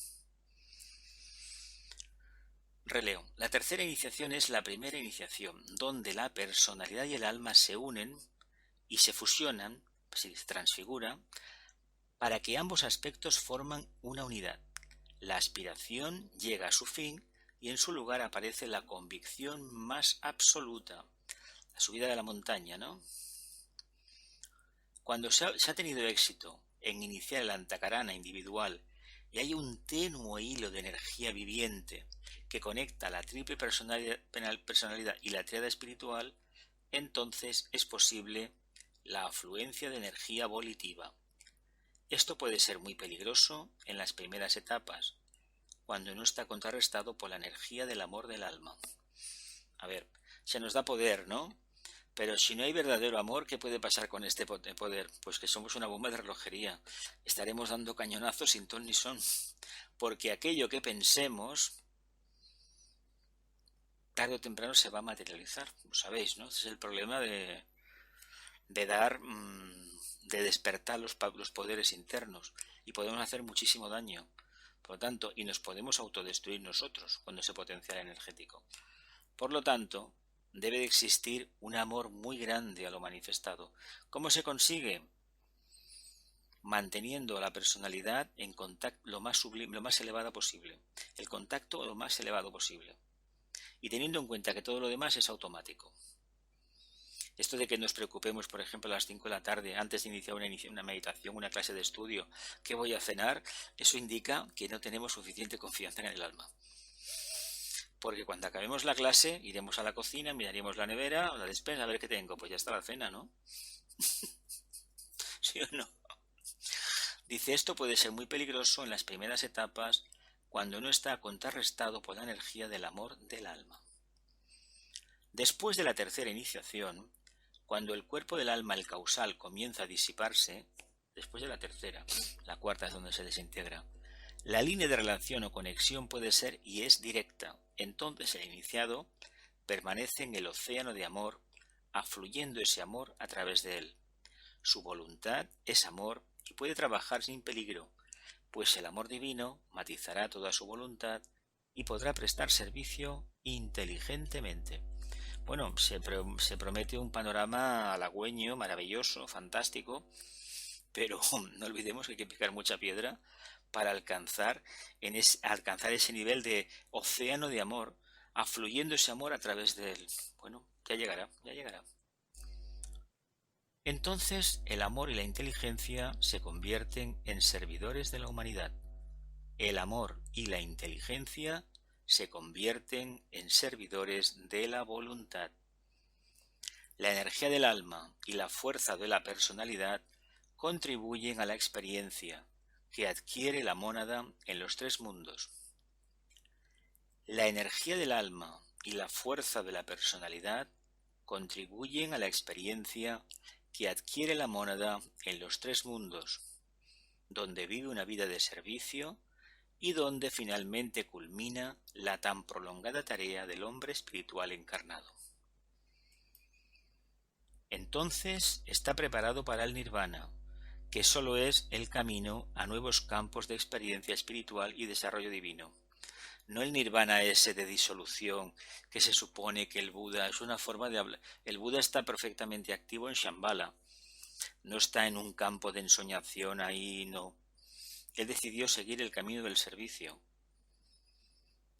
Releo. La tercera iniciación es la primera iniciación, donde la personalidad y el alma se unen y se fusionan, se transfigura, para que ambos aspectos forman una unidad. La aspiración llega a su fin y en su lugar aparece la convicción más absoluta. La subida de la montaña, ¿no? Cuando se ha tenido éxito en iniciar el antakarana individual y hay un tenue hilo de energía viviente que conecta la triple personalidad y la tríada espiritual, entonces es posible la afluencia de energía volitiva. Esto puede ser muy peligroso en las primeras etapas, cuando no está contrarrestado por la energía del amor del alma. A ver, se nos da poder, ¿no? Pero si no hay verdadero amor, ¿qué puede pasar con este poder? Pues que somos una bomba de relojería. Estaremos dando cañonazos sin ton ni son. Porque aquello que pensemos, tarde o temprano se va a materializar. Lo sabéis, ¿no? Ese es el problema de despertar los poderes internos. Y podemos hacer muchísimo daño. Por lo tanto, y nos podemos autodestruir nosotros con ese potencial energético. Por lo tanto, debe de existir un amor muy grande a lo manifestado. ¿Cómo se consigue? Manteniendo la personalidad en contacto lo más sublime, lo más elevada posible. El contacto lo más elevado posible. Y teniendo en cuenta que todo lo demás es automático. Esto de que nos preocupemos, por ejemplo, a las 5 de la tarde, antes de iniciar una meditación, una clase de estudio, ¿qué voy a cenar? Eso indica que no tenemos suficiente confianza en el alma. Porque cuando acabemos la clase, iremos a la cocina, miraremos la nevera o la despensa, a ver qué tengo. Pues ya está la cena, ¿no? ¿Sí o no? Dice, esto puede ser muy peligroso en las primeras etapas cuando no está contrarrestado por la energía del amor del alma. Después de la tercera iniciación, cuando el cuerpo del alma, el causal, comienza a disiparse, después de la tercera, la cuarta es donde se desintegra, la línea de relación o conexión puede ser y es directa. Entonces el iniciado permanece en el océano de amor, afluyendo ese amor a través de él. Su voluntad es amor y puede trabajar sin peligro, pues el amor divino matizará toda su voluntad y podrá prestar servicio inteligentemente. Bueno, se promete un panorama halagüeño, maravilloso, fantástico, pero no olvidemos que hay que picar mucha piedra para alcanzar ese nivel de océano de amor, afluyendo ese amor a través de él. Bueno, ya llegará, ya llegará. Entonces el amor y la inteligencia se convierten en servidores de la humanidad. El amor y la inteligencia se convierten en servidores de la voluntad. La energía del alma y la fuerza de la personalidad contribuyen a la experiencia que adquiere la mónada en los tres mundos. La energía del alma y la fuerza de la personalidad contribuyen a la experiencia que adquiere la mónada en los tres mundos, donde vive una vida de servicio y donde finalmente culmina la tan prolongada tarea del hombre espiritual encarnado. Entonces está preparado para el nirvana, que solo es el camino a nuevos campos de experiencia espiritual y desarrollo divino. No el nirvana ese de disolución que se supone que el Buda es una forma de hablar. El Buda está perfectamente activo en Shambhala, no está en un campo de ensoñación ahí, no. Él decidió seguir el camino del servicio.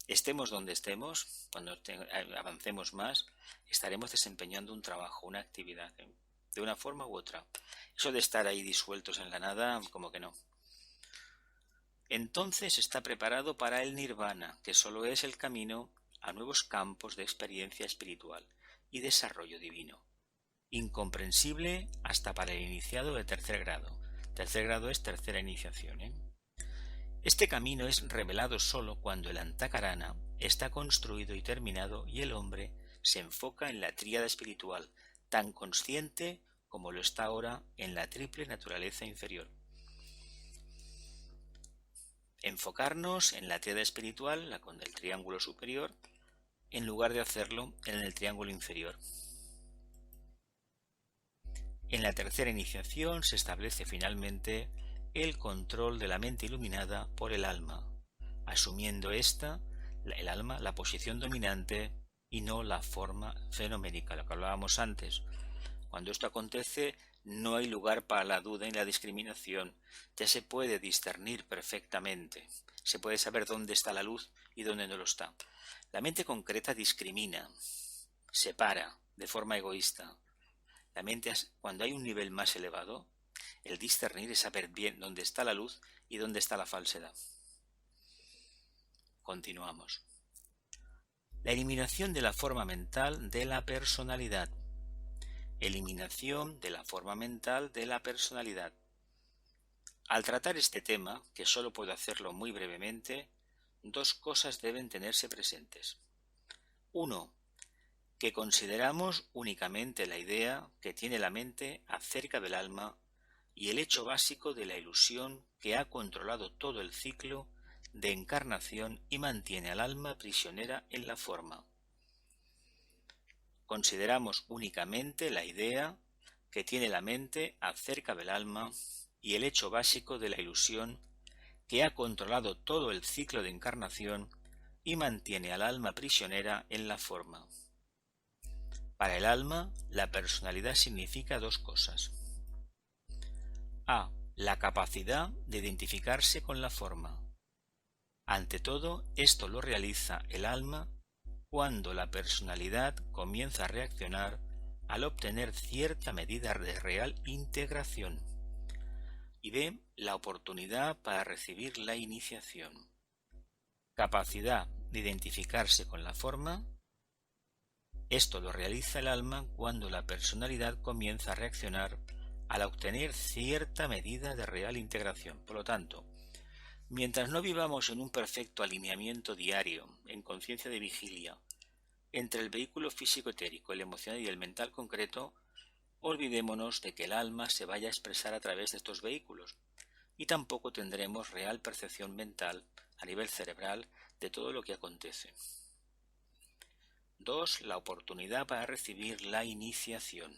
Estemos donde estemos, cuando avancemos más, estaremos desempeñando un trabajo, una actividad, de una forma u otra. Eso de estar ahí disueltos en la nada, como que no. Entonces está preparado para el nirvana, que solo es el camino a nuevos campos de experiencia espiritual y desarrollo divino. Incomprensible hasta para el iniciado de tercer grado. Tercer grado es tercera iniciación, ¿eh? Este camino es revelado solo cuando el Antakarana está construido y terminado y el hombre se enfoca en la tríada espiritual, tan consciente como lo está ahora en la triple naturaleza inferior. Enfocarnos en la tríada espiritual, la con el triángulo superior, en lugar de hacerlo en el triángulo inferior. En la tercera iniciación se establece finalmente el control de la mente iluminada por el alma, asumiendo el alma, la posición dominante y no la forma fenoménica, lo que hablábamos antes. Cuando esto acontece, no hay lugar para la duda y la discriminación, ya se puede discernir perfectamente, se puede saber dónde está la luz y dónde no lo está. La mente concreta discrimina, separa de forma egoísta. La mente, cuando hay un nivel más elevado, el discernir es saber bien dónde está la luz y dónde está la falsedad. Continuamos. La eliminación de la forma mental de la personalidad. Eliminación de la forma mental de la personalidad. Al tratar este tema, que solo puedo hacerlo muy brevemente, dos cosas deben tenerse presentes. 1. Que consideramos únicamente la idea que tiene la mente acerca del alma y el hecho básico de la ilusión que ha controlado todo el ciclo de encarnación y mantiene al alma prisionera en la forma. Consideramos únicamente la idea que tiene la mente acerca del alma y el hecho básico de la ilusión que ha controlado todo el ciclo de encarnación y mantiene al alma prisionera en la forma. Para el alma, la personalidad significa dos cosas. A. La capacidad de identificarse con la forma. Ante todo, esto lo realiza el alma cuando la personalidad comienza a reaccionar al obtener cierta medida de real integración. Y B. La oportunidad para recibir la iniciación. Capacidad de identificarse con la forma. Esto lo realiza el alma cuando la personalidad comienza a reaccionar al obtener cierta medida de real integración. Por lo tanto, mientras no vivamos en un perfecto alineamiento diario, en conciencia de vigilia, entre el vehículo físico etérico, el emocional y el mental concreto, olvidémonos de que el alma se vaya a expresar a través de estos vehículos, y tampoco tendremos real percepción mental a nivel cerebral de todo lo que acontece. 2. La oportunidad para recibir la iniciación.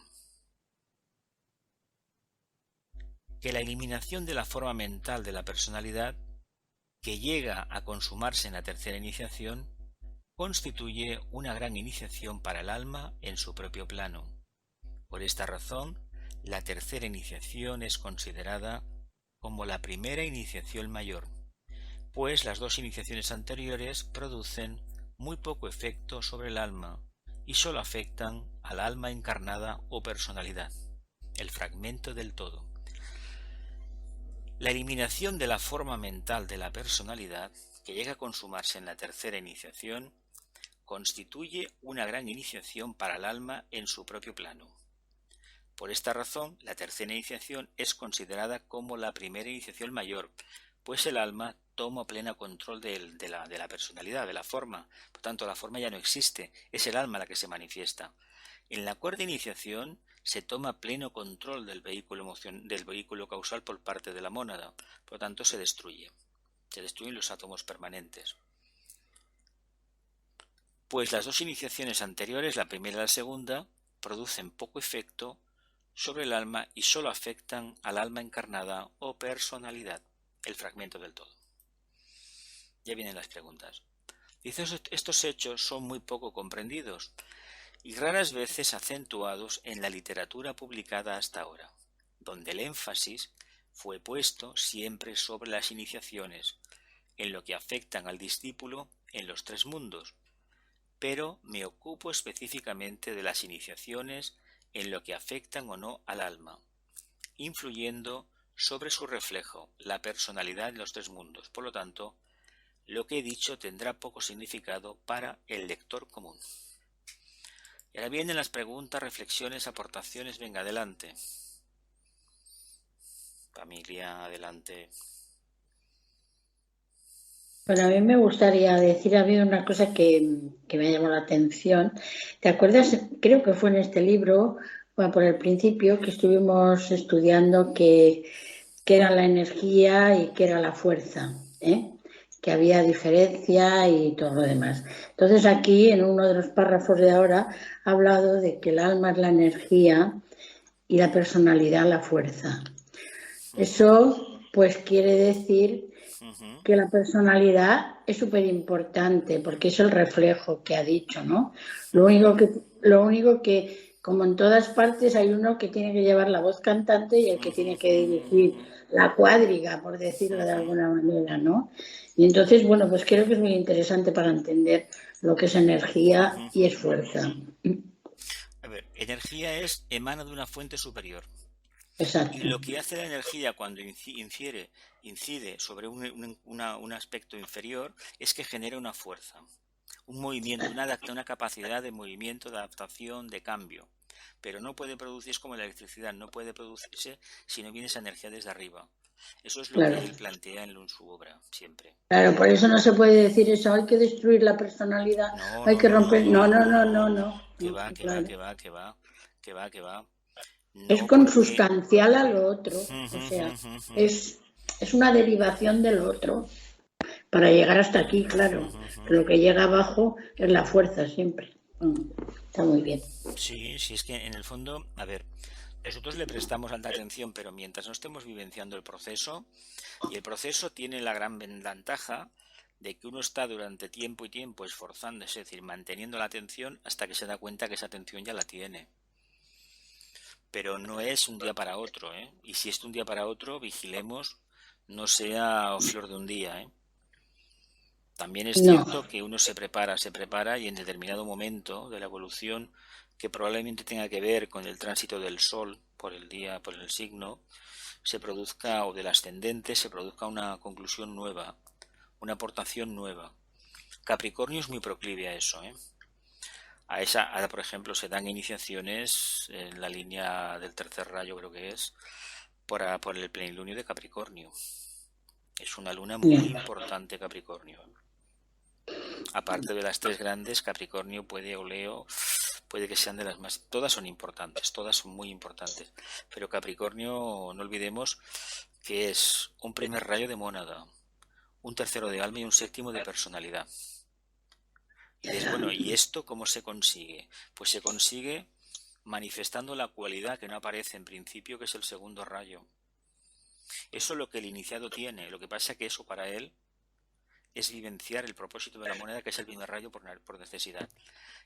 Que la eliminación de la forma mental de la personalidad, que llega a consumarse en la tercera iniciación, constituye una gran iniciación para el alma en su propio plano. Por esta razón, la tercera iniciación es considerada como la primera iniciación mayor, pues las dos iniciaciones anteriores producen muy poco efecto sobre el alma y solo afectan al alma encarnada o personalidad, el fragmento del todo. La eliminación de la forma mental de la personalidad, que llega a consumarse en la tercera iniciación, constituye una gran iniciación para el alma en su propio plano. Por esta razón, la tercera iniciación es considerada como la primera iniciación mayor, pues el alma toma pleno control de la personalidad, de la forma. Por tanto, la forma ya no existe, es el alma la que se manifiesta. En la cuarta iniciación se toma pleno control del vehículo causal por parte de la mónada, por lo tanto se destruyen los átomos permanentes. Pues las dos iniciaciones anteriores, la primera y la segunda, producen poco efecto sobre el alma y solo afectan al alma encarnada o personalidad, el fragmento del todo. Ya vienen las preguntas. Dice, estos hechos son muy poco comprendidos y raras veces acentuados en la literatura publicada hasta ahora, donde el énfasis fue puesto siempre sobre las iniciaciones, en lo que afectan al discípulo en los tres mundos, pero me ocupo específicamente de las iniciaciones en lo que afectan o no al alma, influyendo sobre su reflejo, la personalidad en los tres mundos. Por lo tanto, lo que he dicho tendrá poco significado para el lector común. Y ahora vienen las preguntas, reflexiones, aportaciones. Venga, adelante. Familia, adelante. Bueno, a mí me gustaría decir, ha habido una cosa que me ha llamado la atención. ¿Te acuerdas? Creo que fue en este libro, bueno, por el principio, que estuvimos estudiando qué era la energía y qué era la fuerza, ¿eh? Que había diferencia y todo lo demás. Entonces aquí, en uno de los párrafos de ahora, ha hablado de que el alma es la energía y la personalidad la fuerza. Eso, pues, quiere decir que la personalidad es súper importante porque es el reflejo que ha dicho, ¿no? Lo único que, como en todas partes, hay uno que tiene que llevar la voz cantante y el que tiene que dirigir la cuadriga, por decirlo de alguna manera, ¿no? Y entonces, bueno, pues creo que es muy interesante para entender lo que es energía y es fuerza. A ver, energía emana de una fuente superior. Exacto. Y lo que hace la energía cuando incide sobre un aspecto inferior es que genera una fuerza, un movimiento, una capacidad de movimiento, de adaptación, de cambio. Pero no puede producirse como la electricidad, no puede producirse si no viene esa energía desde arriba. Eso es lo Claro. que él plantea en su obra, siempre. Claro, por eso no se puede decir eso, hay que destruir la personalidad, hay que romper... No. Que va. Es No, porque... consustancial a lo otro, o sea, es una derivación del otro para llegar hasta aquí, claro. Lo que llega abajo es la fuerza siempre. Está muy bien. Sí, es que en el fondo, a ver, nosotros le prestamos alta atención, pero mientras no estemos vivenciando el proceso, y el proceso tiene la gran ventaja de que uno está durante tiempo y tiempo esforzándose, es decir, manteniendo la atención hasta que se da cuenta que esa atención ya la tiene. Pero no es un día para otro, ¿eh? Y si es de un día para otro, vigilemos, no sea flor de un día, ¿eh? También es No, cierto que uno se prepara y en determinado momento de la evolución que probablemente tenga que ver con el tránsito del Sol por el día, por el signo, se produzca, o del ascendente, se produzca una conclusión nueva, una aportación nueva. Capricornio es muy proclive a eso, ¿eh? Por ejemplo, se dan iniciaciones en la línea del tercer rayo, creo que es, por el plenilunio de Capricornio. Es una luna muy importante, Capricornio. Aparte de las tres grandes, Capricornio o Leo, puede que sean de las más... Todas son importantes, todas son muy importantes. Pero Capricornio, no olvidemos que es un primer rayo de mónada, un tercero de alma y un séptimo de personalidad. ¿Y esto cómo se consigue? Pues se consigue manifestando la cualidad que no aparece en principio, que es el segundo rayo. Eso es lo que el iniciado tiene. Lo que pasa es que eso para él es vivenciar el propósito de la moneda, que es el primer rayo por necesidad.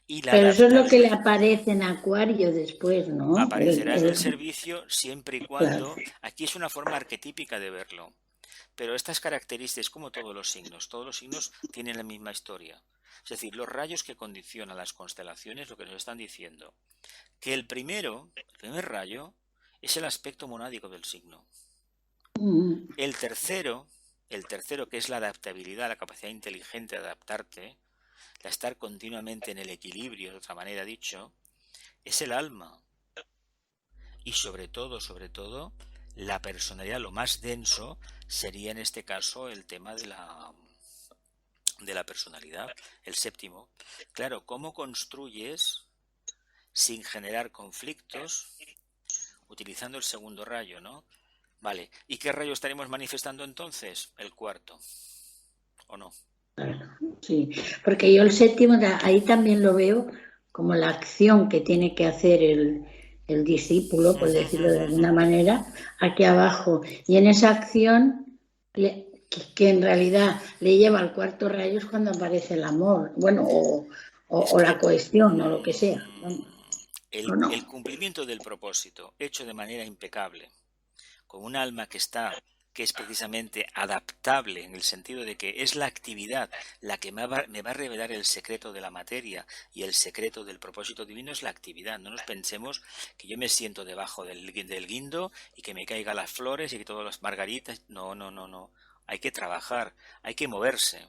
Pero eso es lo que le aparece en Acuario después, ¿no? Aparecerá en el servicio siempre y cuando... Aquí es una forma arquetípica de verlo. Pero estas características, como todos los signos tienen la misma historia. Es decir, los rayos que condicionan las constelaciones, lo que nos están diciendo, que el primer rayo, es el aspecto monádico del signo. El tercero, que es la adaptabilidad, la capacidad inteligente de adaptarte, de estar continuamente en el equilibrio, de otra manera dicho, es el alma. Y sobre todo, la personalidad, lo más denso, sería en este caso el tema de la personalidad, el séptimo. Claro, ¿cómo construyes sin generar conflictos utilizando el segundo rayo, ¿no? Vale, ¿y qué rayo estaremos manifestando entonces? El cuarto, ¿o no? Sí, porque yo el séptimo ahí también lo veo como la acción que tiene que hacer el discípulo, por decirlo de alguna manera, aquí abajo. Y en esa acción, que en realidad le lleva al cuarto rayo, es cuando aparece el amor, bueno, o la cohesión, o lo que sea. El cumplimiento del propósito, hecho de manera impecable, con un alma que es precisamente adaptable, en el sentido de que es la actividad la que me va a revelar el secreto de la materia, y el secreto del propósito divino es la actividad. No nos pensemos que yo me siento debajo del guindo y que me caigan las flores y que todas las margaritas. No. Hay que trabajar, hay que moverse.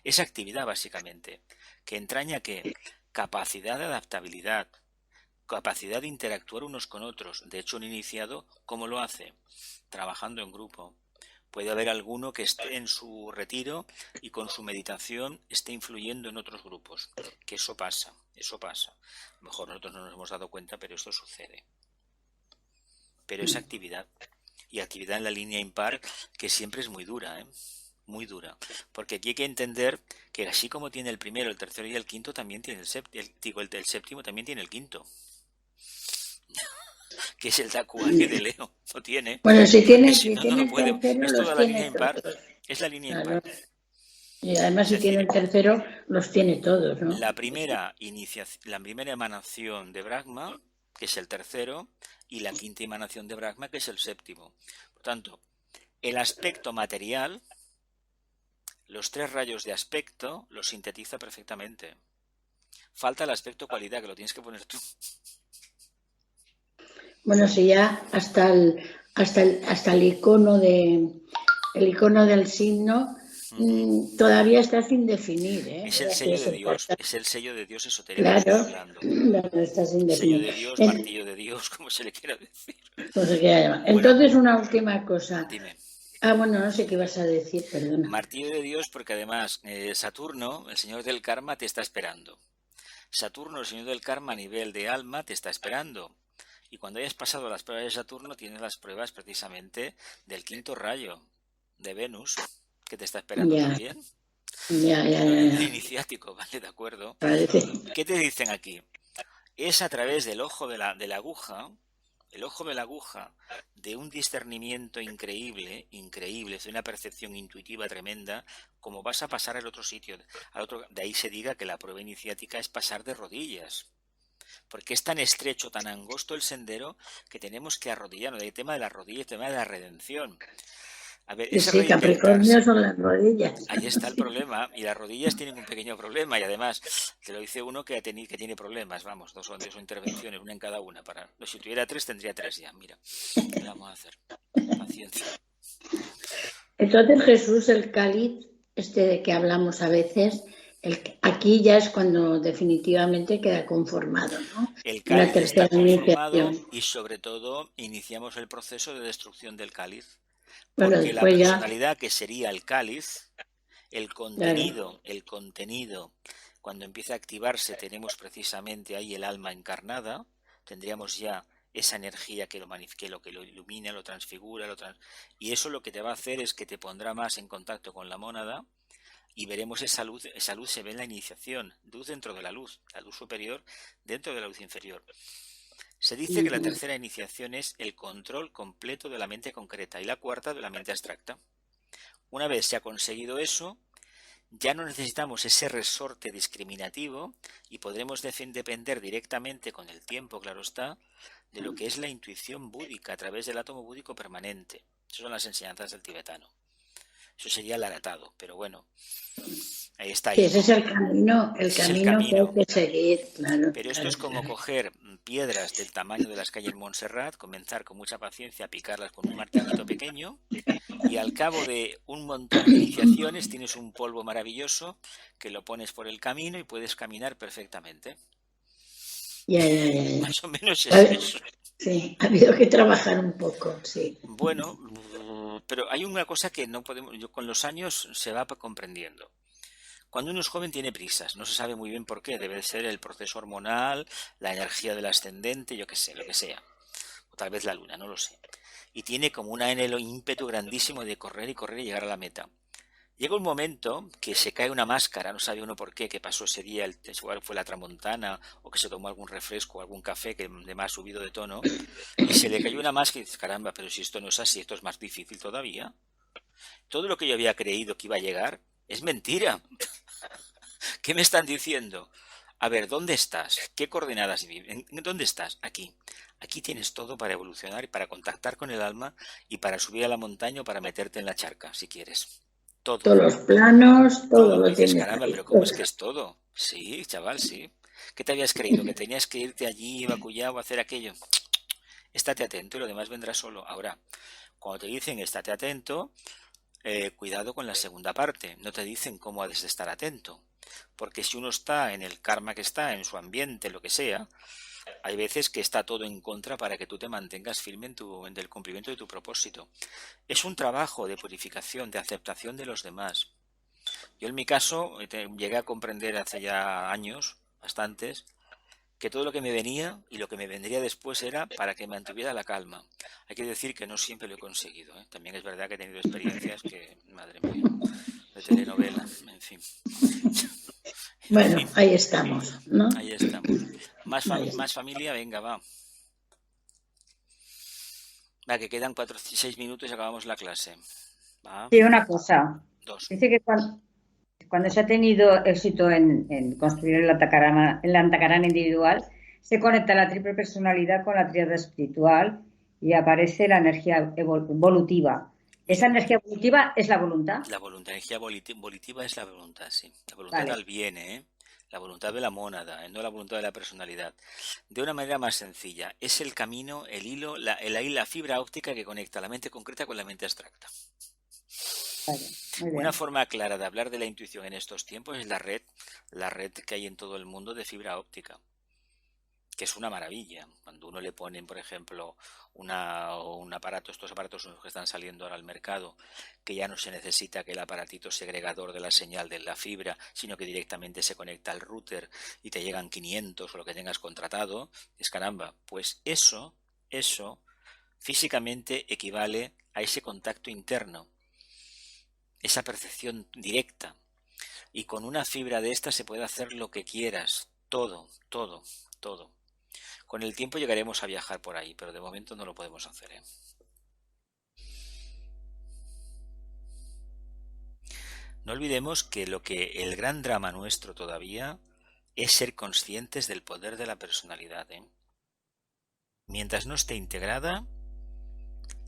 Es actividad, básicamente, que entraña ¿qué? Capacidad de adaptabilidad, capacidad de interactuar unos con otros. De hecho, un iniciado, ¿cómo lo hace? Trabajando en grupo. Puede haber alguno que esté en su retiro y con su meditación esté influyendo en otros grupos. Que eso pasa, eso pasa. A lo mejor nosotros no nos hemos dado cuenta, pero esto sucede. Pero esa actividad, y actividad en la línea impar, que siempre es muy dura, muy dura. Porque aquí hay que entender que así como tiene el primero, el tercero y el quinto, también tiene el séptimo también tiene el quinto. Que es el de Acuario de Leo, lo tiene. Bueno, si tiene, Si no, no el puede. tercero, Es los toda la tiene línea impar. todos. Es la línea Claro. impar. Y además, Es si tiene el decir, tercero, los tiene todos, ¿no? la primera emanación de Brahma, que es el tercero, y la quinta emanación de Brahma, que es el séptimo. Por tanto, el aspecto material, los 3 rayos de aspecto, los sintetiza perfectamente. Falta el aspecto cualidad, que lo tienes que poner tú. Bueno, si ya hasta el icono del signo todavía está sin definir, ¿eh? Es el sello de Dios, es el sello de Dios esotéricamente Claro, hablando. está sin Sello definir. de Dios, martillo de Dios, como se le quiera decir. Pues se quiera llamar. Entonces, una última cosa. Dime. Bueno, no sé qué vas a decir, perdona. Martillo de Dios, porque además Saturno, el señor del karma, te está esperando. Saturno, el señor del karma a nivel de alma, te está esperando. Y cuando hayas pasado las pruebas de Saturno, tienes las pruebas precisamente del quinto rayo de Venus, que te está esperando también. Ya. El iniciático, ¿vale? De acuerdo. Parece. ¿Qué te dicen aquí? Es a través del ojo de la aguja, el ojo de la aguja, de un discernimiento increíble, de una percepción intuitiva tremenda, como vas a pasar al otro sitio. De ahí se diga que la prueba iniciática es pasar de rodillas. Porque es tan estrecho, tan angosto el sendero, que tenemos que arrodillarnos. El tema de las rodillas, el tema de la redención. A ver, Sí, Capricornio son las rodillas. Ahí está el problema. Y las rodillas tienen un pequeño problema. Y además, te lo dice uno que tiene problemas. Vamos, dos intervenciones, una en cada una. Si tuviera 3, tendría 3 ya. Mira, ¿qué le vamos a hacer? Paciencia. Entonces Jesús, el cáliz, de que hablamos a veces, aquí ya es cuando definitivamente queda conformado, ¿no? El cáliz está conformado y sobre todo iniciamos el proceso de destrucción del cáliz. Porque la personalidad que sería el cáliz, el contenido, cuando empieza a activarse tenemos precisamente ahí el alma encarnada, tendríamos ya esa energía que lo ilumina, lo transfigura, y eso lo que te va a hacer es que te pondrá más en contacto con la mónada y veremos esa luz se ve en la iniciación, luz dentro de la luz superior dentro de la luz inferior. Se dice que la tercera iniciación es el control completo de la mente concreta y la cuarta de la mente abstracta. Una vez se ha conseguido eso, ya no necesitamos ese resorte discriminativo y podremos depender directamente con el tiempo, claro está, de lo que es la intuición búdica a través del átomo búdico permanente. Esas son las enseñanzas del tibetano. Eso sería el aratado, pero bueno, ahí está. Sí, ese es el camino, que hay que seguir, claro. Pero esto es como coger piedras del tamaño de las calles Montserrat, comenzar con mucha paciencia a picarlas con un martillito pequeño y al cabo de un montón de iniciaciones tienes un polvo maravilloso que lo pones por el camino y puedes caminar perfectamente. Ya. Más o menos es eso. Sí, ha habido que trabajar un poco, sí. Bueno, pero hay una cosa que no podemos, con los años se va comprendiendo. Cuando uno es joven tiene prisas, no se sabe muy bien por qué, debe ser el proceso hormonal, la energía del ascendente, yo qué sé, lo que sea, o tal vez la luna, no lo sé. Y tiene como un anhelo ímpetu grandísimo de correr y llegar a la meta. Llega un momento que se cae una máscara, no sabe uno por qué, que pasó ese día, igual fue la tramontana, o que se tomó algún refresco, algún café que de más subido de tono, y se le cayó una máscara y dice, caramba, pero si esto no es así, esto es más difícil todavía. Todo lo que yo había creído que iba a llegar es mentira. ¿Qué me están diciendo? A ver, ¿dónde estás? ¿Qué coordenadas viven? ¿Dónde estás? Aquí. Aquí tienes todo para evolucionar y para contactar con el alma y para subir a la montaña o para meterte en la charca, si quieres. Todo. Todos los planos, todo lo dices, caramba, pero ¿cómo es que es todo? Sí, chaval, sí. ¿Qué te habías creído? ¿Que tenías que irte allí, evacuado, a hacer aquello? Estate atento y lo demás vendrá solo. Ahora, cuando te dicen estate atento, cuidado con la segunda parte. No te dicen cómo has de estar atento. Porque si uno está en el karma que está, en su ambiente, lo que sea, Hay veces que está todo en contra para que tú te mantengas firme en el cumplimiento de tu propósito. Es un trabajo de purificación, de aceptación de los demás. Yo en mi caso llegué a comprender hace ya años, bastantes, que todo lo que me venía y lo que me vendría después era para que mantuviera la calma. Hay que decir que no siempre lo he conseguido, ¿eh? También es verdad que he tenido experiencias que, madre mía, de telenovela, en fin. En Bueno, fin, ahí estamos, ¿no? ahí estamos. Ahí Más familia, venga, va. Va, que quedan 6 minutos y acabamos la clase. Va, Sí, una cosa. 2. Dice que cuando se ha tenido éxito en construir el antacarana individual, se conecta la triple personalidad con la tríada espiritual y aparece la energía evolutiva. ¿Esa energía evolutiva es la voluntad? La voluntad, energía volitiva es la voluntad, sí. La voluntad Vale. al bien, ¿eh? La voluntad de la mónada, no la voluntad de la personalidad. De una manera más sencilla, es el camino, el hilo, la fibra óptica que conecta la mente concreta con la mente abstracta. Vale, muy Una bien. forma clara de hablar de la intuición en estos tiempos es la red que hay en todo el mundo de fibra óptica, que es una maravilla. Cuando uno le ponen, por ejemplo, un aparato, estos aparatos nuevos que están saliendo ahora al mercado, que ya no se necesita que el aparatito segregador de la señal de la fibra, sino que directamente se conecta al router y te llegan 500 o lo que tengas contratado, es caramba, pues eso físicamente equivale a ese contacto interno, esa percepción directa. Y con una fibra de esta se puede hacer lo que quieras, todo, todo, todo. Con el tiempo llegaremos a viajar por ahí, pero de momento no lo podemos hacer, ¿eh? No olvidemos que el gran drama nuestro todavía es ser conscientes del poder de la personalidad, ¿eh? Mientras no esté integrada,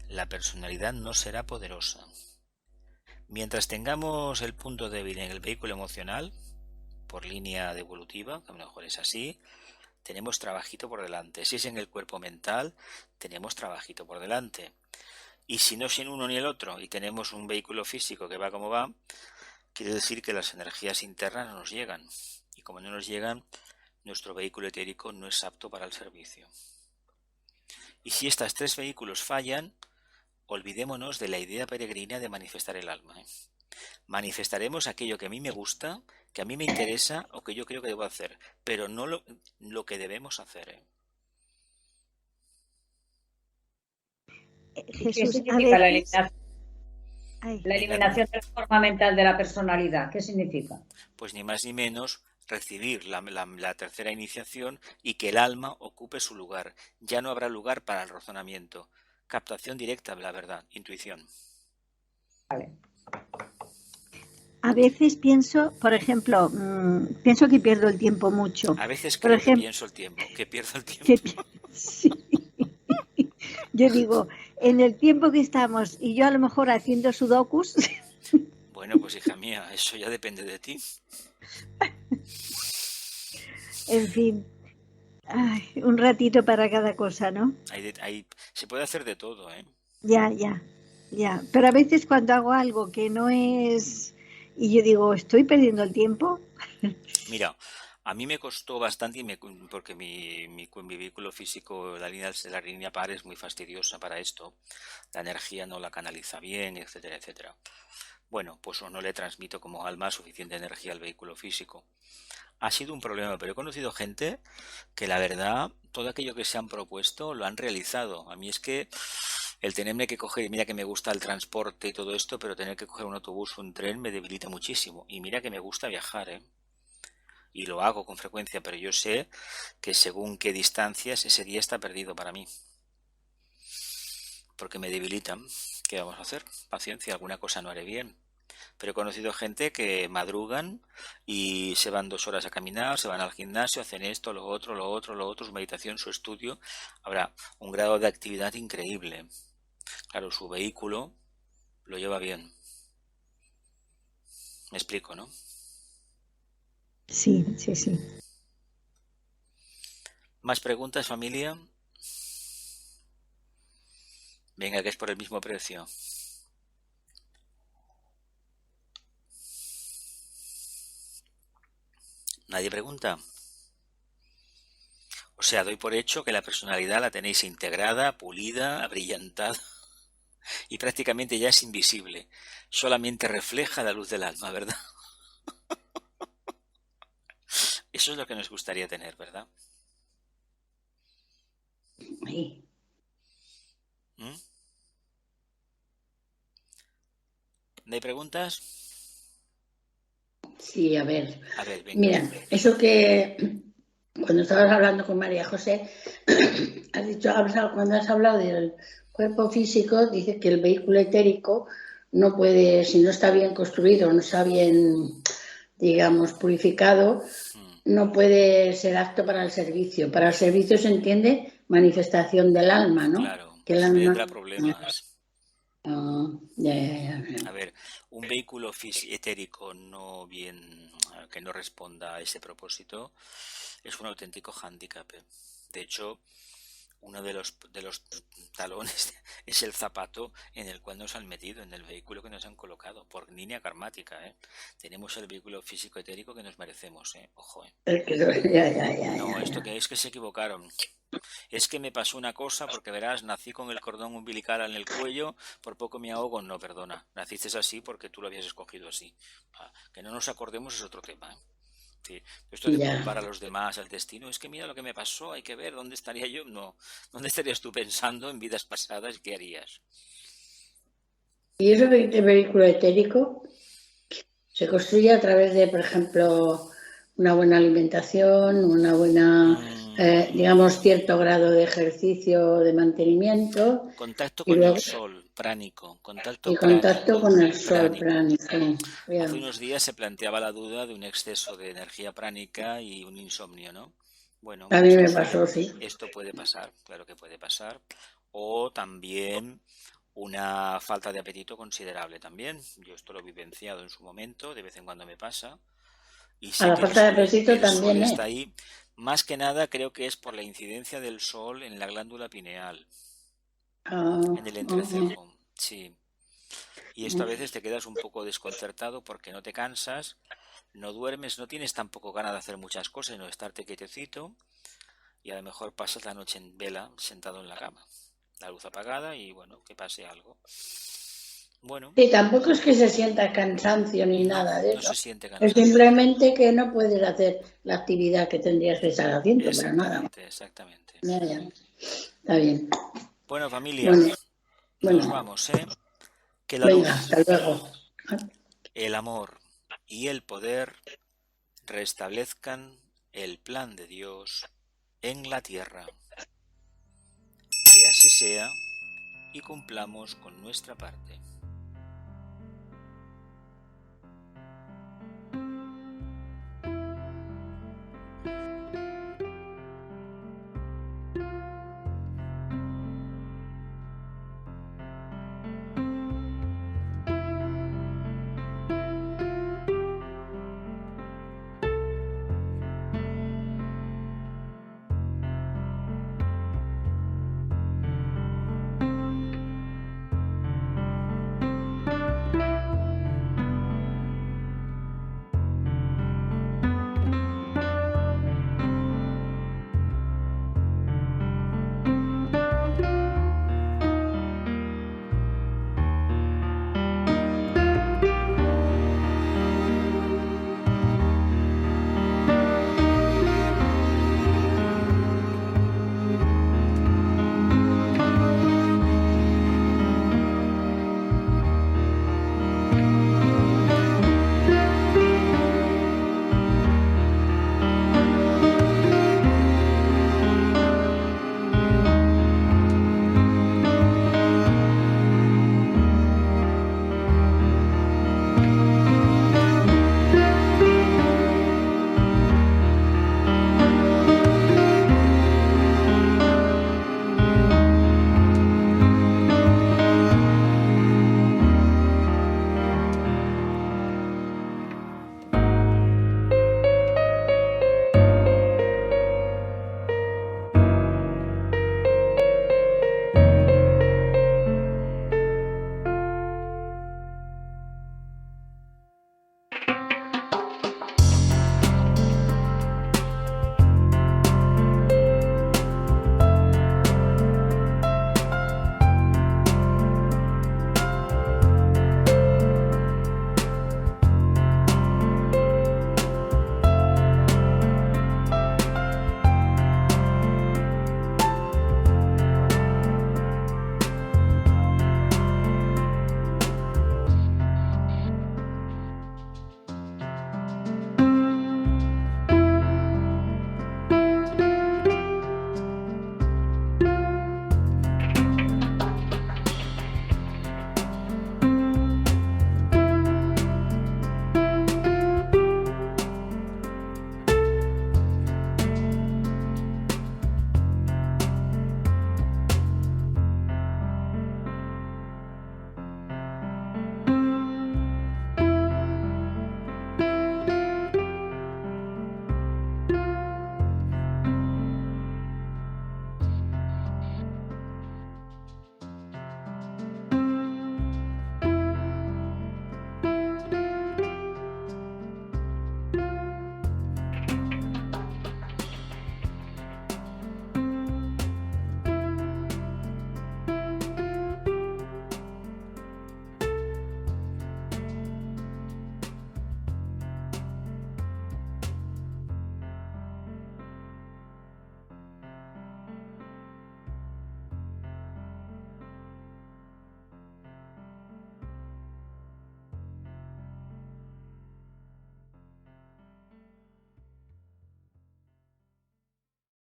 la personalidad no será poderosa. Mientras tengamos el punto débil en el vehículo emocional, por línea evolutiva, que a lo mejor es así, tenemos trabajito por delante. Si es en el cuerpo mental, tenemos trabajito por delante. Y si no es en uno ni el otro, y tenemos un vehículo físico que va como va, quiere decir que las energías internas no nos llegan. Y como no nos llegan, nuestro vehículo etérico no es apto para el servicio. Y si estos 3 vehículos fallan, olvidémonos de la idea peregrina de manifestar el alma, ¿eh? Manifestaremos aquello que a mí me gusta, que a mí me interesa o que yo creo que debo hacer, pero no lo que debemos hacer, ¿eh? ¿Y qué Jesús, a significa veces... la Ay, eliminación de la forma mental de la personalidad? ¿Qué significa? Pues ni más ni menos recibir la tercera iniciación y que el alma ocupe su lugar. Ya no habrá lugar para el razonamiento. Captación directa de la verdad, intuición. Vale. a veces pienso, por ejemplo, pienso que pierdo el tiempo mucho. A veces Por creo que ejemplo, pienso el tiempo, que pierdo el tiempo. sí. Yo digo, en el tiempo que estamos y yo a lo mejor haciendo sudokus, Bueno, pues hija mía, eso ya depende de ti. en fin, un ratito para cada cosa, ¿no? Se puede hacer de todo, ¿eh? Ya. Pero a veces cuando hago algo que no es... Y yo digo, ¿estoy perdiendo el tiempo? Mira, a mí me costó bastante porque mi vehículo físico, la línea par es muy fastidiosa para esto. La energía no la canaliza bien, etcétera, etcétera. Bueno, pues no le transmito como alma suficiente energía al vehículo físico. Ha sido un problema, pero he conocido gente que la verdad, todo aquello que se han propuesto lo han realizado. A mí es que el tenerme que coger, mira que me gusta el transporte y todo esto, pero tener que coger un autobús o un tren me debilita muchísimo. Y mira que me gusta viajar, ¿eh? Y lo hago con frecuencia, pero yo sé que según qué distancias ese día está perdido para mí. Porque me debilitan. ¿Qué vamos a hacer? Paciencia, alguna cosa no haré bien. Pero he conocido gente que madrugan y se van 2 horas a caminar, se van al gimnasio, hacen esto, lo otro, su meditación, su estudio. Habrá un grado de actividad increíble. Claro, su vehículo lo lleva bien. Me explico, ¿no? Sí. ¿Más preguntas, familia? Venga, que es por el mismo precio. ¿Nadie pregunta? sea, doy por hecho que la personalidad la tenéis integrada, pulida, abrillantada y prácticamente ya es invisible. Solamente refleja la luz del alma, ¿verdad? Eso es lo que nos gustaría tener, ¿verdad? Ahí. ¿Mm? ¿No hay preguntas? Sí, a ver. A ver, venga. Mira, eso que cuando estabas hablando con María José, has dicho, cuando has hablado del cuerpo físico, dice que el vehículo etérico no puede, si no está bien construido, no está bien, digamos, purificado, no puede ser apto para el servicio. Para el servicio se entiende manifestación del alma, ¿no? Claro, Que el siempre alma... tendrá problemas. Ya. A ver, un vehículo etérico no bien, que no responda a ese propósito es un auténtico hándicap. De hecho, uno de los talones es el zapato en el cual nos han metido, en el vehículo que nos han colocado, por línea karmática. Tenemos el vehículo físico etérico que nos merecemos, ojo. Ya. Esto que es que se equivocaron. Es que me pasó una cosa porque verás, nací con el cordón umbilical en el cuello, por poco me ahogo. No, perdona, naciste así porque tú lo habías escogido así. Que no nos acordemos es otro tema. Sí. Esto de culpar a los demás, al destino, es que mira lo que me pasó, hay que ver dónde estaría yo. No, ¿dónde estarías tú pensando en vidas pasadas? ¿Qué harías? Y eso de vehículo etérico se construye a través de, por ejemplo, una buena alimentación, una buena, digamos, cierto grado de ejercicio, de mantenimiento. Contacto Y con luego, el sol, pránico, contacto y contacto pránico. con el sol pránico. Hace unos días se planteaba la duda de un exceso de energía pránica y un insomnio, ¿no? Bueno, A mí me pasó, sí. Esto puede pasar, claro que puede pasar. O también una falta de apetito considerable también. Yo esto lo he vivenciado en su momento, de vez en cuando me pasa. Y sé A la que falta de apetito el sol también, está ahí. Más que nada creo que es por la incidencia del sol en la glándula pineal, en el entrecejo. Sí. Y esto a veces te quedas un poco desconcertado porque no te cansas, no duermes, no tienes tampoco ganas de hacer muchas cosas, sino de estarte quietecito y a lo mejor pasas la noche en vela sentado en la cama, la luz apagada y bueno, que pase algo. Bueno. Sí, tampoco es que se sienta cansancio ni nada de eso. No se siente cansancio. Es simplemente que no puedes hacer la actividad que tendrías que estar haciendo, pero nada. Exactamente. Ya. Está bien. Bueno, familia, nos vamos, Que la venga, luz, hasta luego. el amor y el poder restablezcan el plan de Dios en la tierra. Que así sea y cumplamos con nuestra parte.